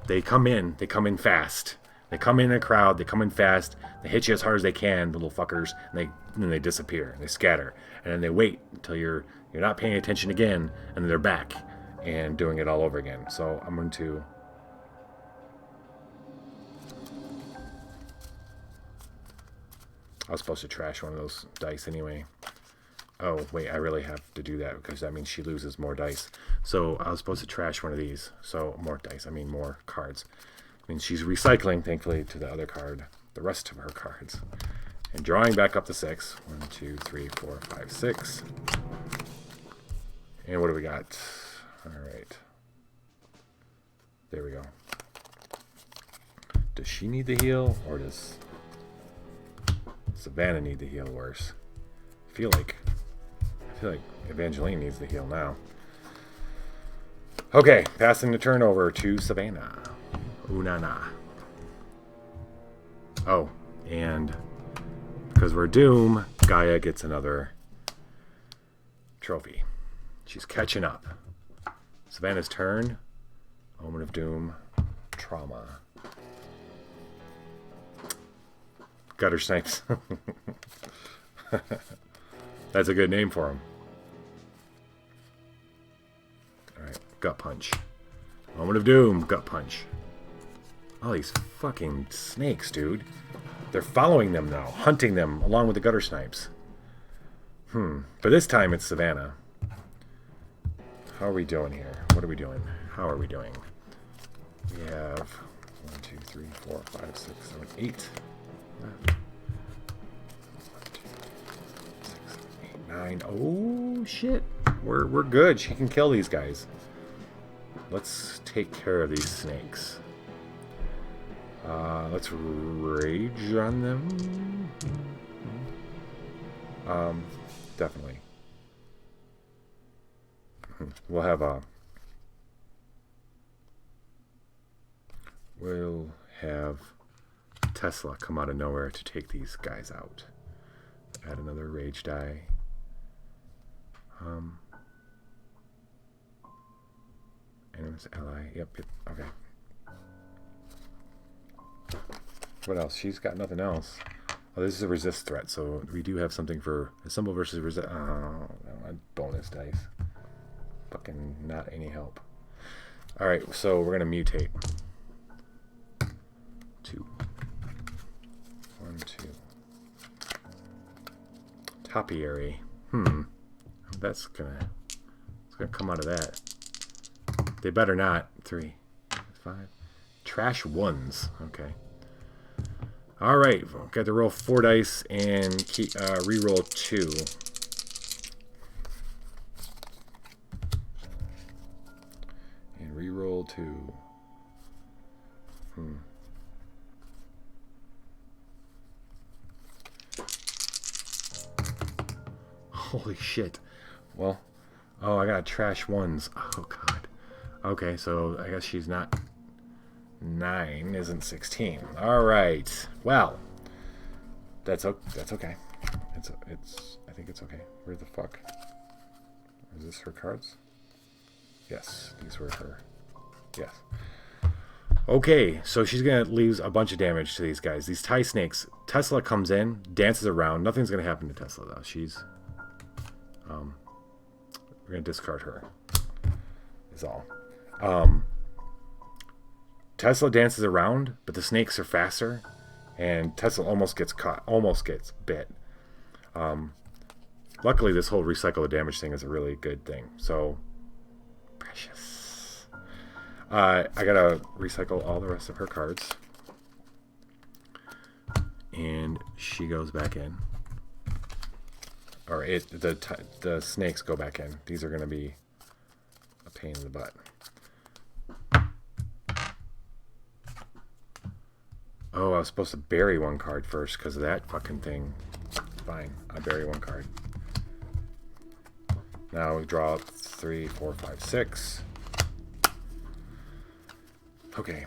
They come in fast. They come in a crowd, they come in fast, they hit you as hard as they can, the little fuckers, and then they disappear, and they scatter. And then they wait until you're not paying attention again, and then they're back and doing it all over again. So I'm going to... I was supposed to trash one of those dice anyway. Oh, wait, I really have to do that because that means she loses more dice. So I was supposed to trash one of these. So more dice, I mean more cards. I mean, she's recycling, thankfully, to the other card, the rest of her cards. And drawing back up to 6. 1, 2, 3, 4, 5, 6. And what do we got? All right. There we go. Does she need the heal, or does Savannah need the heal worse? I feel like Evangeline needs the heal now. Okay, passing the turn over to Savannah. Ooh-na-na. Oh, and because we're Doom, Gaia gets another trophy. She's catching up. Savannah's turn. Omen of Doom. Trauma. Gutter Snipes. That's a good name for him. Alright, Gut Punch. Omen of Doom, Gut Punch. All these fucking snakes, dude. They're following them now, hunting them along with the Gutter Snipes. But this time it's Savannah. How are we doing here? What are we doing? How are we doing? We have 1, 2, 3, 4, 5, 6, 7, 8. 1, 2, 6, 7, 8, 9. Oh shit. We're good. She can kill these guys. Let's take care of these snakes. Let's rage on them. Definitely. We'll have Tesla come out of nowhere to take these guys out. Add another rage die. Enemy's ally. Yep. Okay. What else? She's got nothing else. Oh, this is a resist threat, so we do have something for assemble versus resist. Oh, bonus dice. Fucking not any help. Alright, so we're gonna mutate. 2. 1, 2. Topiary. It's gonna come out of that. They better not. 3, 5. Trash 1s. Okay. Alright, got to roll 4 dice and re-roll 2. And re-roll 2. Holy shit. Well, I got trash 1s. Oh god. Okay, so I guess she's not... 9 isn't 16. All right. Well, that's okay. I think it's okay. Where the fuck? Is this her cards? Yes, these were her. Yes. Okay, so she's gonna lose a bunch of damage to these guys. These tie snakes. Tesla comes in, dances around. Nothing's gonna happen to Tesla though. She's we're gonna discard her. Is all. Tesla dances around, but the snakes are faster, And Tessa almost gets caught, almost gets bit. Luckily, this whole recycle the damage thing is a really good thing. So, precious. I gotta recycle all the rest of her cards. And she goes back in. Or the snakes go back in. These are gonna be a pain in the butt. Oh, I was supposed to bury one card first because of that fucking thing. Fine, I bury one card. Now we draw 3, 4, 5, 6. Okay.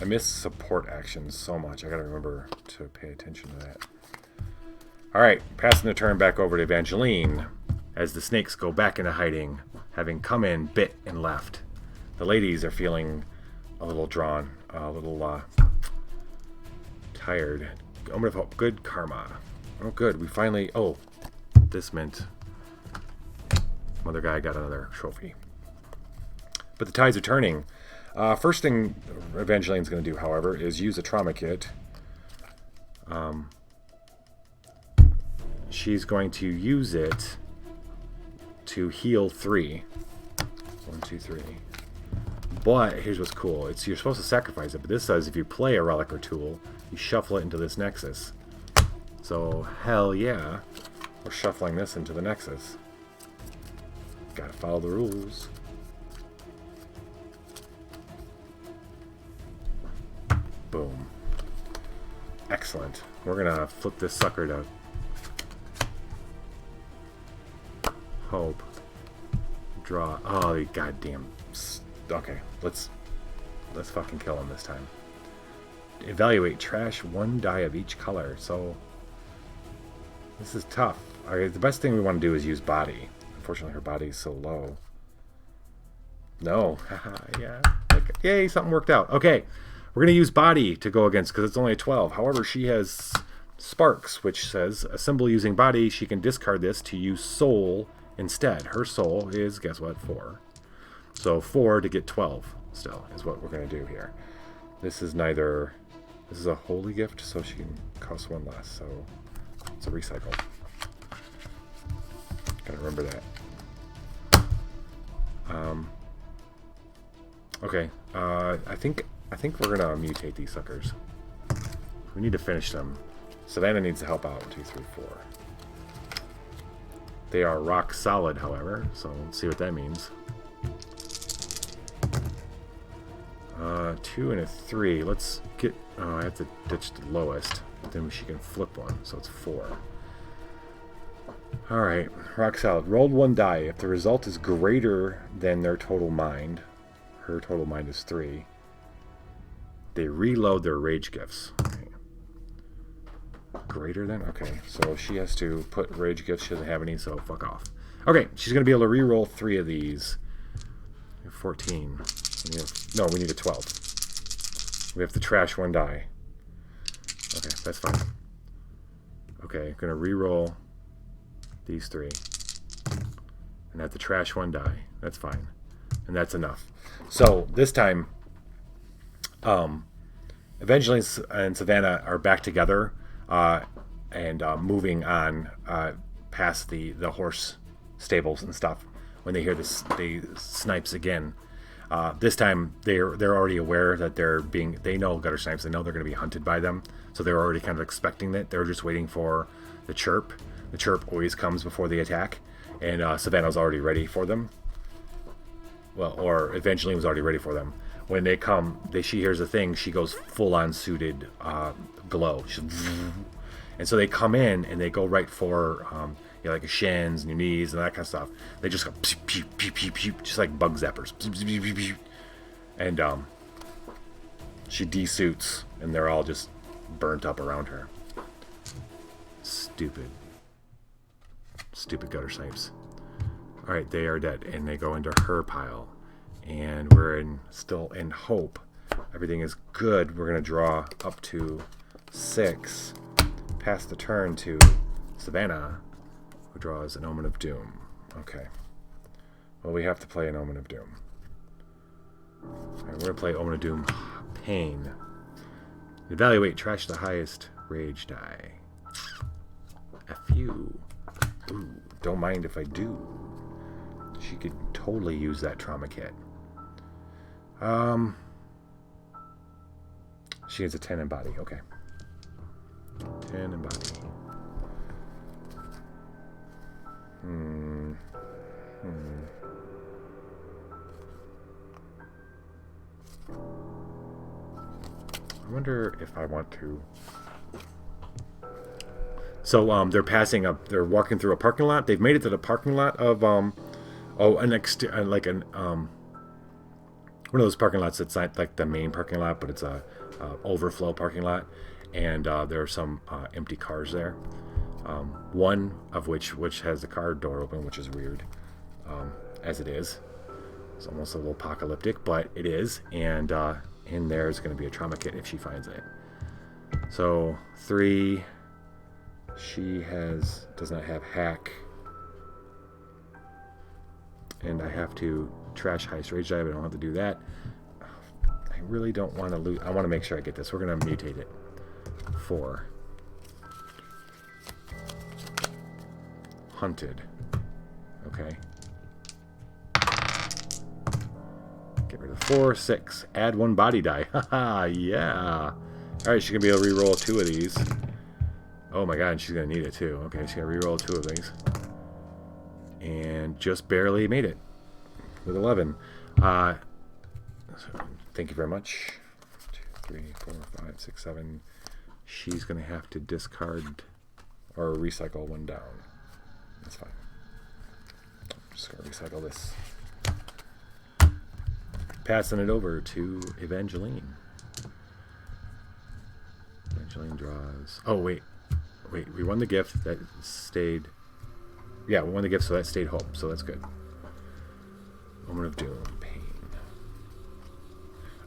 I miss support actions so much. I gotta remember to pay attention to that. Alright, passing the turn back over to Evangeline as the snakes go back into hiding, having come in, bit, and left. The ladies are feeling a little drawn, a little tired. Omen of Hope, good karma. Oh, good. We finally. Oh, this meant Mother Gaia got another trophy. But the tides are turning. First thing Evangeline's going to do, however, is use a trauma kit. She's going to use it to heal 3. 1, 2, 3. But here's what's cool. You're supposed to sacrifice it, but this says if you play a relic or tool, you shuffle it into this nexus. So, hell yeah, we're shuffling this into the nexus. Gotta follow the rules. Boom. Excellent. We're gonna flip this sucker to Hope. Draw. Oh, the goddamn. Okay, let's fucking kill him this time. Evaluate trash 1 die of each color. So this is tough. Alright, the best thing we want to do is use body. Unfortunately, her body is so low. No, haha, yeah. Yay, something worked out. Okay, we're gonna use body to go against because it's only a 12. However, she has sparks, which says a symbol using body. She can discard this to use soul instead. Her soul is, guess what, 4. So 4 to get 12 still is what we're going to do here. This is neither... This is a holy gift, so she can cost 1 less. So it's a recycle. Gotta remember that. Okay. I think we're going to mutate these suckers. We need to finish them. Savannah needs to help out. 1, 2, 3, 4. They are rock solid, however, so let's see what that means. 2 and a 3. Let's get... Oh, I have to ditch the lowest. But then she can flip one, so it's 4. Alright, rock solid. Rolled 1 die. If the result is greater than their total mind, her total mind is 3, they reload their rage gifts. Okay. Greater than? Okay, so she has to put rage gifts. She doesn't have any, so fuck off. Okay, she's going to be able to re-roll 3 of these. 14. No, we need a 12. We have to trash 1 die. Okay, that's fine. Okay, going to re-roll these 3. And have to trash 1 die. That's fine. And that's enough. So, this time, Evangeline and Savannah are back together and moving on past the horse stables and stuff. When they hear the snipes again, this time they're already aware that they know gutter snipes. They know they're going to be hunted by them, so they're already kind of expecting it. They're just waiting for the chirp. The chirp always comes before the attack, and Savannah's already ready for them. Well, or Evangeline was already ready for them. When they come, she hears a thing. She goes full on suited glow. And so they come in and they go right for like your shins and your knees and that kind of stuff. They just go pew, pew, pew, pew, pew, just like bug zappers. And she desuits and they're all just burnt up around her. Stupid gutter snipes. Alright, they are dead and they go into her pile. And we're still in hope. Everything is good. We're going to draw up to 6. Pass the turn to Savannah, who draws an Omen of Doom. Okay. Well, we have to play an Omen of Doom. All right, we're going to play Omen of Doom Pain. Evaluate, trash the highest rage die. F you. Ooh, don't mind if I do. She could totally use that trauma kit. She has a 10 in body. Okay. 10 in body. I wonder if I want to. So they're passing up. They're walking through a parking lot. They've made it to the parking lot of one of those parking lots that's not like the main parking lot, but it's a overflow parking lot, and there are some empty cars there. One of which has the car door open, which is weird, as it is. It's almost a little apocalyptic, but it is. And in there is going to be a trauma kit if she finds it. So 3. She does not have hack, and I have to trash highest rage die, but I don't have to do that. I really don't want to lose. I want to make sure I get this. We're going to mutate it. 4. Hunted. Okay. Get rid of 4. 6. Add 1 body die. Haha, yeah. Alright, she's going to be able to reroll 2 of these. Oh my god, she's going to need it too. Okay, she's going to reroll 2 of these. And just barely made it. With 11. Thank you very much. 2, 3, 4, 5, 6, 7. She's going to have to discard or recycle 1 down. That's fine. I'm just going to recycle this. Passing it over to Evangeline. Evangeline draws. Oh, wait. We won the gift. That stayed. Yeah, we won the gift, so that stayed hope. So that's good. Moment of Doom. Pain.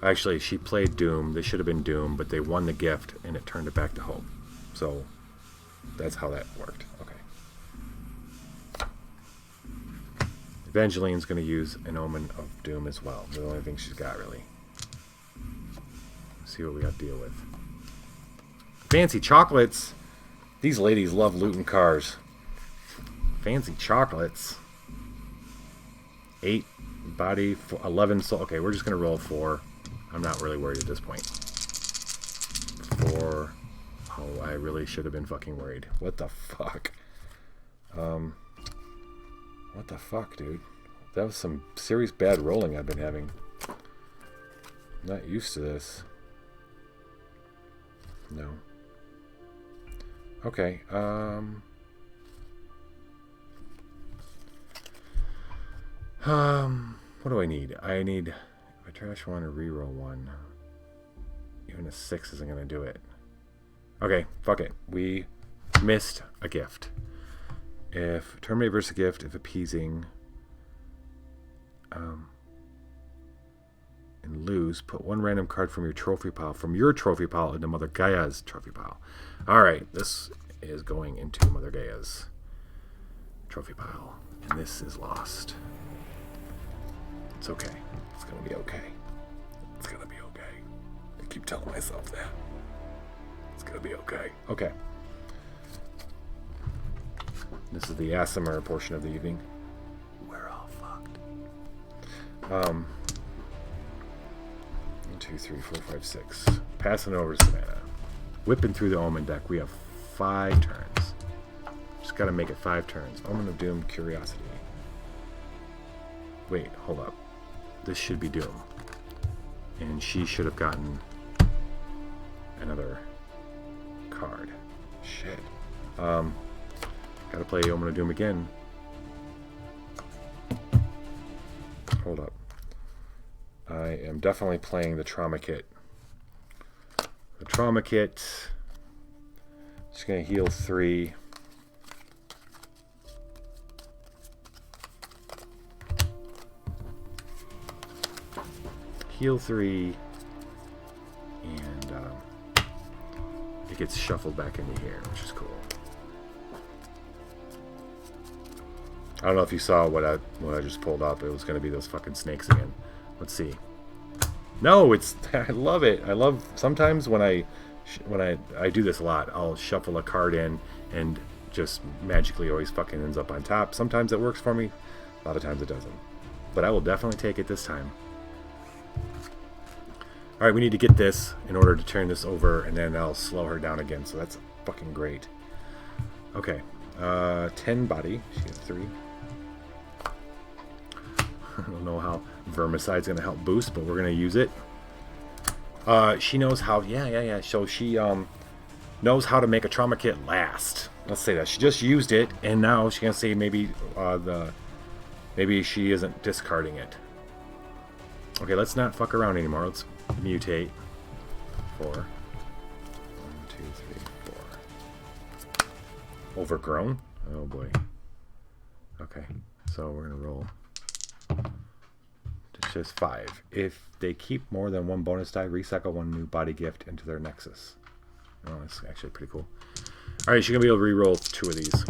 Actually, she played Doom. They should have been Doom, but they won the gift, and it turned it back to hope. So that's how that worked. Okay. Evangeline's going to use an Omen of Doom as well. The only thing she's got, really. Let's see what we got to deal with. Fancy chocolates. These ladies love looting cars. Fancy chocolates. 8 body, 11 soul. Okay, we're just going to roll 4. I'm not really worried at this point. 4. Oh, I really should have been fucking worried. What the fuck? What the fuck, dude? That was some serious bad rolling I've been having. I'm not used to this. No. Okay, what do I need? I need, if I trash 1 or reroll 1, even a 6 isn't going to do it. Okay, fuck it. We missed a gift. If terminate versus gift, if appeasing, and lose, put 1 random card from your trophy pile into Mother Gaia's trophy pile. Alright, this is going into Mother Gaia's trophy pile. And this is lost. It's okay. It's gonna be okay. It's gonna be okay. I keep telling myself that. It's gonna be okay. Okay. This is the ASMR portion of the evening. We're all fucked. 1, 2, 3, 4, 5, 6. Passing over to Savannah. Whipping through the Omen deck. We have 5 turns. Just gotta make it 5 turns. Omen of Doom, Curiosity. Wait, hold up. This should be Doom. And she should have gotten another card. Shit. Gotta play Omen of Doom again. Hold up. I am definitely playing the trauma kit. The trauma kit. Just gonna heal 3. Heal 3. And it gets shuffled back into here, which is cool. I don't know if you saw what I just pulled up. It was gonna be those fucking snakes again. Let's see. No, it's I love it. I love sometimes when I do this a lot. I'll shuffle a card in and just magically always fucking ends up on top. Sometimes it works for me. A lot of times it doesn't. But I will definitely take it this time. All right, we need to get this in order to turn this over, and then I'll slow her down again. So that's fucking great. Okay, 10 body. She has 3. I don't know how Vermicide's going to help boost, but we're going to use it. She knows how... Yeah. So she knows how to make a trauma kit last. Let's say that. She just used it, and now she's going to say maybe maybe she isn't discarding it. Okay, let's not fuck around anymore. Let's mutate. 4. 1, 2, 3, 4. Overgrown? Oh boy. Okay, so we're going to roll... It's just 5. If they keep more than 1 bonus die, recycle 1 new body gift into their nexus. Oh, that's actually pretty cool. Alright, she's going to be able to re-roll 2 of these.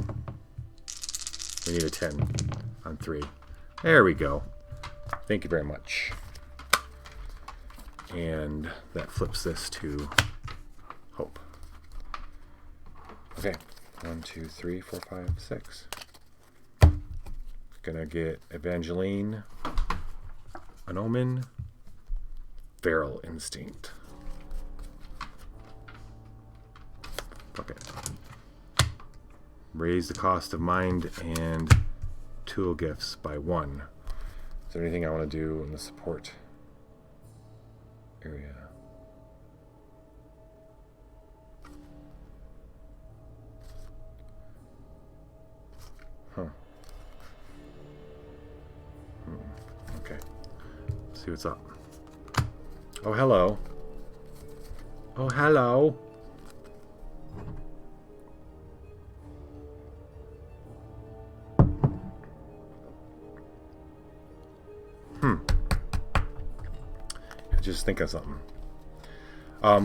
We need a 10 on 3. There we go. Thank you very much. And that flips this to hope. Okay. 1, 2, 3, 4, 5, 6. Gonna get Evangeline, an Omen, Feral Instinct. Fuck it. Raise the cost of mind and tool gifts by 1. Is there anything I want to do in the support area? Huh. Okay. Let's see what's up. Oh, hello. Oh, hello. Just think of something.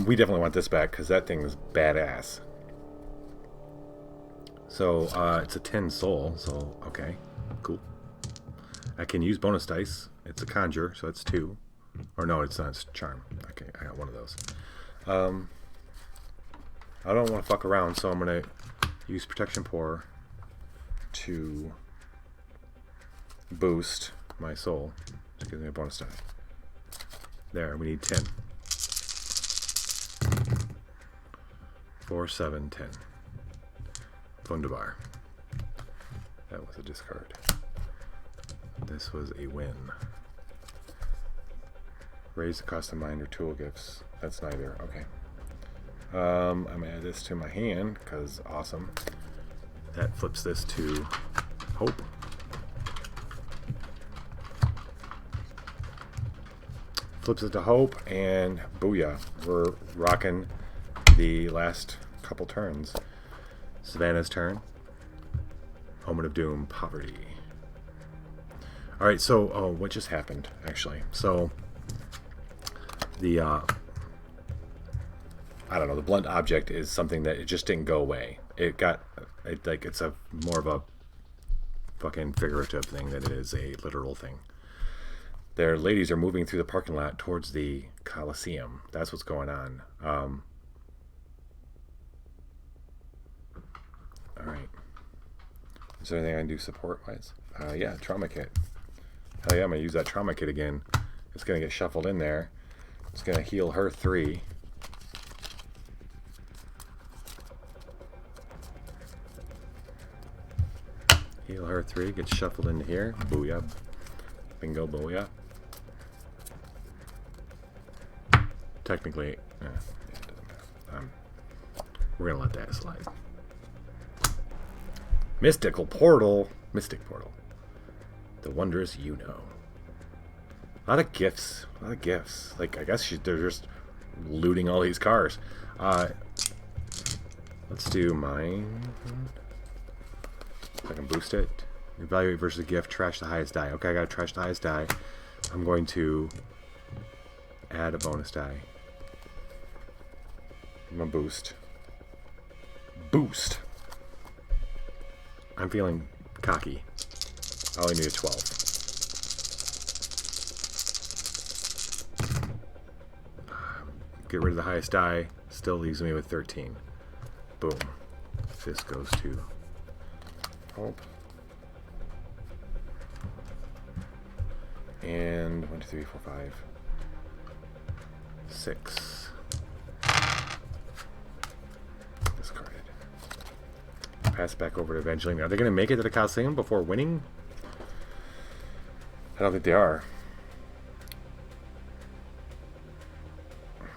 We definitely want this back because that thing is badass. So it's a 10 soul, so okay, cool. I can use bonus dice. It's a conjure, so it's 2. Or no, it's not, it's charm. Okay, I got one of those. I don't want to fuck around, so I'm going to use protection pour to boost my soul. It gives me a bonus die. There, we need 10. 4, 7, 10. Wunderbar. That was a discard. This was a win. Raise the cost of mind or tool gifts. That's neither. Okay. I'm going to add this to my hand, because awesome. That flips this to hope. Flips it to hope, and booyah. We're rocking the last couple turns. Savannah's turn. Omen of Doom, Poverty. Alright, so, oh, what just happened, actually? So, the, I don't know, the blunt object is something that it just didn't go away. It got, it's a more of a fucking figurative thing than it is a literal thing. Their ladies are moving through the parking lot towards the Coliseum. That's what's going on. All right. Is there anything I can do support-wise? Yeah, trauma kit. Hell yeah, I'm going to use that trauma kit again. It's going to get shuffled in there. It's going to heal her 3. Heal her 3. Gets shuffled into here. Booyah. Bingo, booyah. Technically, it doesn't matter. We're going to let that slide. Mystic Portal. The wonders you know. A lot of gifts. Like, I guess they're just looting all these cars. Let's do mine. If I can boost it. Evaluate versus gift. Trash the highest die. Okay, I gotta trash the highest die. I'm going to add a bonus die. I'm gonna boost. I'm feeling cocky. I only need a 12. Get rid of the highest die. Still leaves me with 13. Boom. This goes to Hope. And 1, 2, 3, 4, 5, 6. Discarded. Pass it back over to Evangeline. Are they going to make it to the Coliseum before winning? I don't think they are.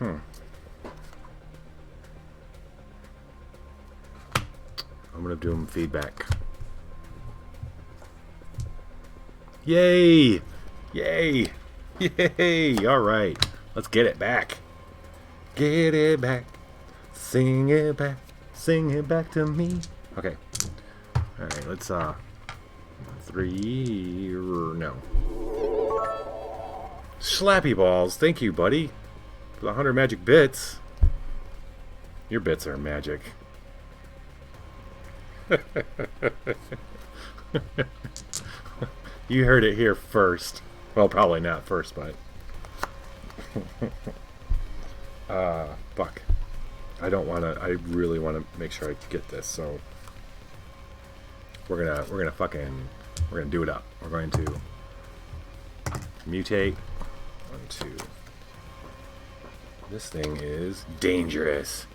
I'm going to do them feedback. Yay! Yay! Yay! Alright. Let's get it back. Get it back. Sing it back. Sing it back to me. Okay. Alright, let's, 3... No. Slappy balls. Thank you, buddy. For the 100 magic bits. Your bits are magic. You heard it here first. Well, probably not first, but fuck. I don't want to. I really want to make sure I get this. So we're gonna do it up. We're going to mutate onto. This thing is dangerous.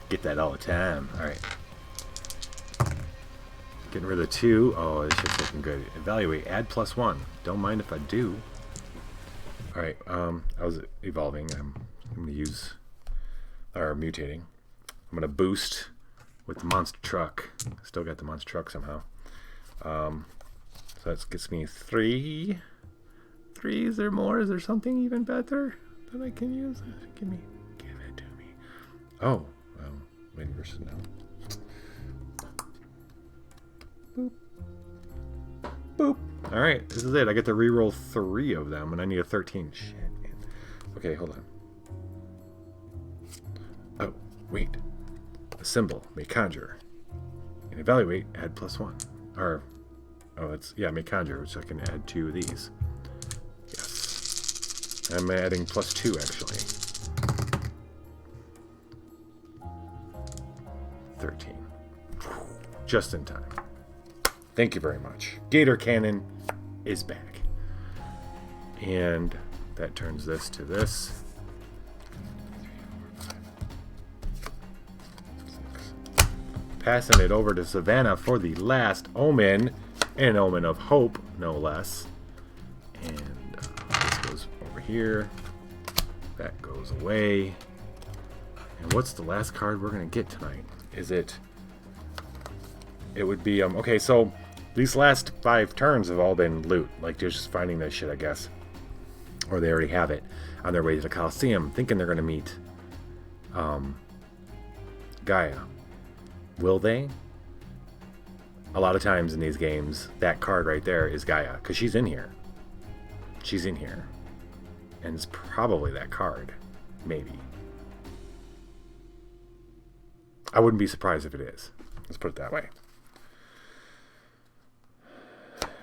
Get that all the time. All right. Getting rid of the 2. Oh, it's just looking good. Evaluate. Add +1. Don't mind if I do. Alright, I was evolving. I'm going to use... Or mutating. I'm going to boost with the monster truck. Still got the monster truck somehow. So that gets me 3. 3, is there more? Is there something even better that I can use? Give it to me. Oh, well, win versus now. Boop. Boop. Alright, this is it. I get to reroll 3 of them, and I need a 13. Shit, man. Okay, hold on. Oh, wait. A symbol. May conjure. And evaluate, add +1. Or, oh, it's, yeah, may conjure, which I can add 2 of these. Yes. I'm adding +2, actually. 13. Just in time. Thank you very much. Gator Cannon is back. And that turns this to this. 3, 4, 5, 6. Passing it over to Savannah for the last omen. An omen of hope, no less. And this goes over here. That goes away. And what's the last card we're going to get tonight? Is it... It would be... okay, so... These last 5 turns have all been loot. Like, they're just finding this shit, I guess. Or they already have it on their way to the Coliseum, thinking they're going to meet Gaia. Will they? A lot of times in these games, that card right there is Gaia, because she's in here. She's in here. And it's probably that card. Maybe. I wouldn't be surprised if it is. Let's put it that way.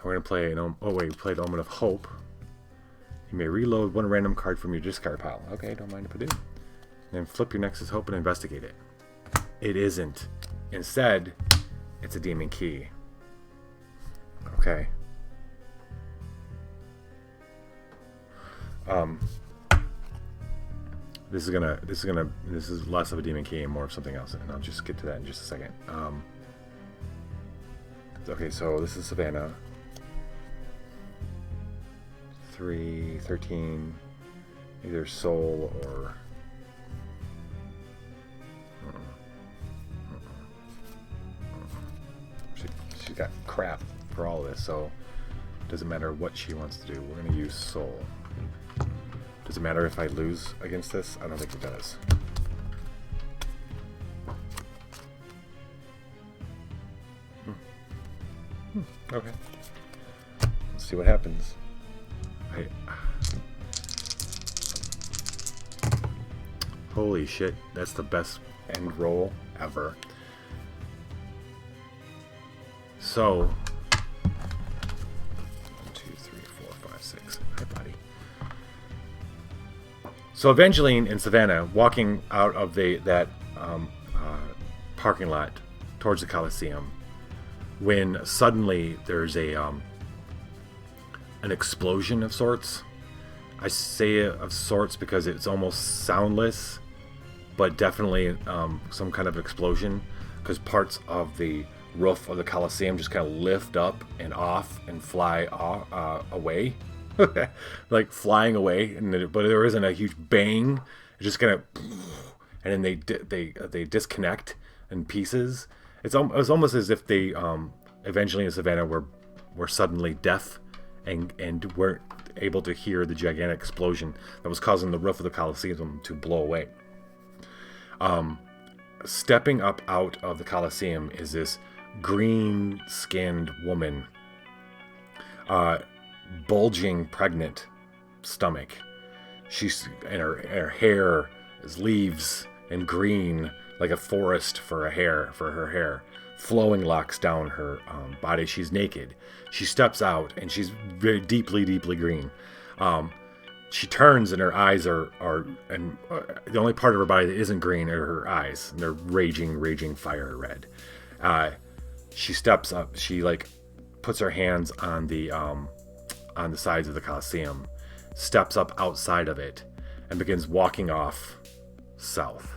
We're going to play an... Oh, wait, we played Omen of Hope. You may reload 1 random card from your discard pile. Okay, don't mind if I do. Then flip your Nexus Hope and investigate it. It isn't. Instead, it's a demon key. Okay. This is less of a demon key and more of something else, and I'll just get to that in just a second. Okay, so this is Savannah. 3, 13, either soul or... She's got crap for all this, so it doesn't matter what she wants to do. We're going to use soul. Does it matter if I lose against this? I don't think it does. Okay. Let's see what happens. Holy shit, that's the best end roll ever. So 1, 2, 3, 4, 5, 6. Hi, buddy. So Evangeline and Savannah walking out of that parking lot towards the Coliseum, when suddenly there's an explosion of sorts. I say of sorts because it's almost soundless, but definitely some kind of explosion, because parts of the roof of the Coliseum just kind of lift up and off and fly away. Like flying away, but there isn't a huge bang. It's just kind of, and then they disconnect in pieces. It's almost as if they Evangeline and Savannah were suddenly deaf and weren't able to hear the gigantic explosion that was causing the roof of the Coliseum to blow away. Stepping up out of the Coliseum is this green-skinned woman, bulging, pregnant stomach. She's and her hair is leaves and green, like a forest for her hair, flowing locks down her body. She's naked. She steps out and she's very deeply green. She turns and her eyes are the only part of her body that isn't green are her eyes, and they're raging fire red. She steps up. She puts her hands on the sides of the Coliseum, steps up outside of it, and begins walking off south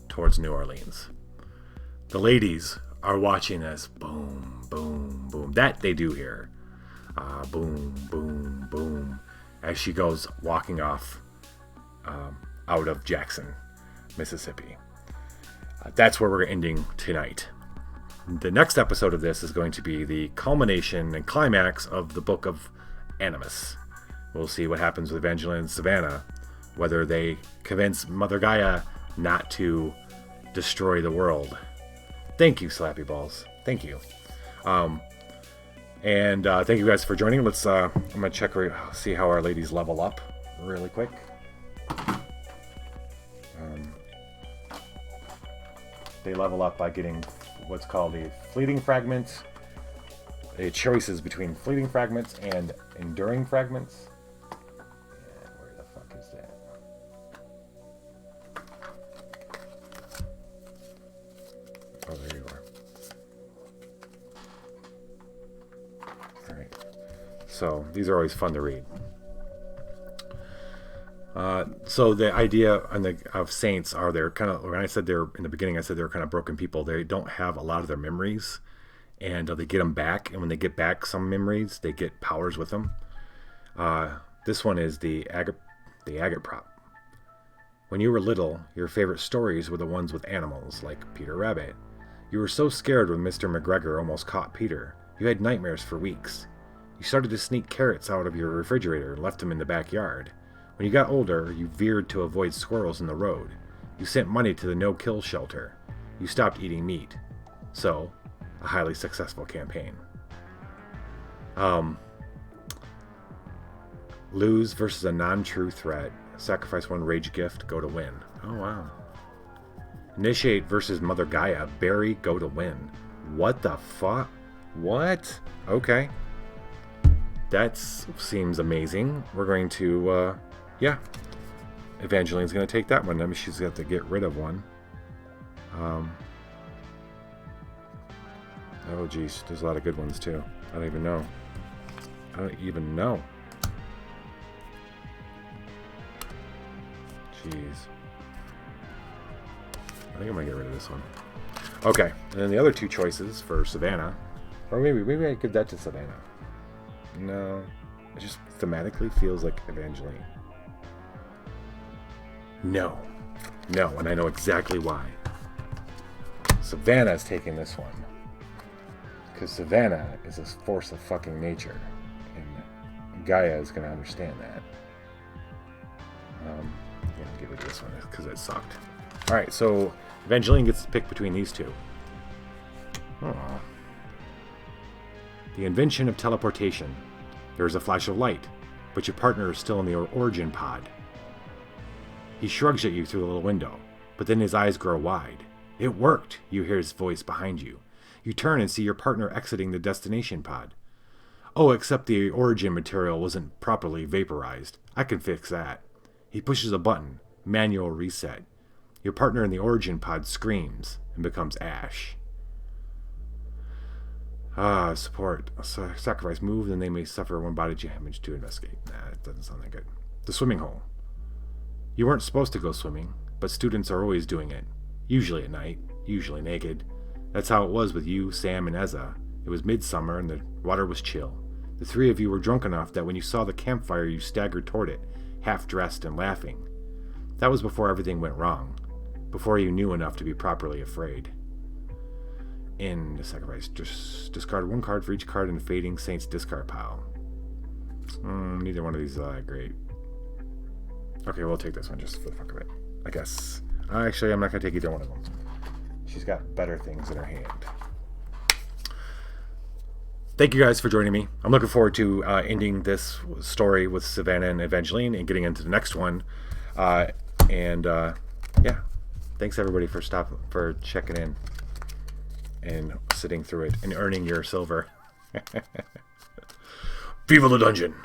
towards New Orleans. The ladies are watching this. Boom, boom, boom. That they do hear. Boom, boom, boom. As she goes walking off out of Jackson, Mississippi. That's where we're ending tonight. The next episode of this is going to be the culmination and climax of the Book of Animus. We'll see what happens with Evangeline and Savannah, whether they convince Mother Gaia not to destroy the world. Thank you, Slappy Balls. Thank you. And thank you guys for joining. Let's I'm gonna check see how our ladies level up really quick. They level up by getting what's called a fleeting fragment. The choices between fleeting fragments and enduring fragments. And where the fuck is that? Oh, there you are. Alright. So, these are always fun to read. So the idea of saints are they're kind of, when I said they're, in the beginning I said they're kind of broken people. They don't have a lot of their memories, and they get them back, and when they get back some memories, they get powers with them. This one is the agate prop. When you were little, your favorite stories were the ones with animals, like Peter Rabbit. You were so scared when Mr. McGregor almost caught Peter. You had nightmares for weeks. You started to sneak carrots out of your refrigerator and left them in the backyard. When you got older, you veered to avoid squirrels in the road. You sent money to the no-kill shelter. You stopped eating meat. So, a highly successful campaign. Lose versus a non-true threat. Sacrifice one rage gift, go to win. Oh, wow. Initiate versus Mother Gaia. Bury, go to win. What the fuck? What? Okay. That seems amazing. We're going to, yeah. Evangeline's going to take that one. I mean, she's got to get rid of one. Oh, geez. There's a lot of good ones, too. I don't even know. Jeez. I think I'm going to get rid of this one. Okay. And then the other two choices for Savannah. Or maybe I give that to Savannah. No. It just thematically feels like Evangeline. No. And I know exactly why. Savannah's taking this one. Because Savannah is a force of fucking nature. And Gaia is going to understand that. Yeah, give it this one because it sucked. Alright, so Evangeline gets to pick between these two. Oh. The invention of teleportation. There is a flash of light, but your partner is still in the origin pod. He shrugs at you through the little window, but then his eyes grow wide. It worked, you hear his voice behind you. You turn and see your partner exiting the destination pod. Oh, except the origin material wasn't properly vaporized. I can fix that. He pushes a button. Manual reset. Your partner in the origin pod screams and becomes ash. Support. Sacrifice move, then they may suffer 1 body damage to investigate. Nah, it doesn't sound that good. The swimming hole. You weren't supposed to go swimming, but students are always doing it. Usually at night, usually naked. That's how it was with you, Sam, and Ezza. It was midsummer and the water was chill. The 3 of you were drunk enough that when you saw the campfire you staggered toward it, half-dressed and laughing. That was before everything went wrong. Before you knew enough to be properly afraid. In the sacrifice, just discard 1 card for each card in the Fading Saints discard pile. Neither one of these is that great. Okay, we'll take this one just for the fuck of it, I guess. Actually, I'm not going to take either one of them. She's got better things in her hand. Thank you guys for joining me. I'm looking forward to ending this story with Savannah and Evangeline and getting into the next one. Yeah, thanks everybody for checking in and sitting through it and earning your silver. Viva the dungeon!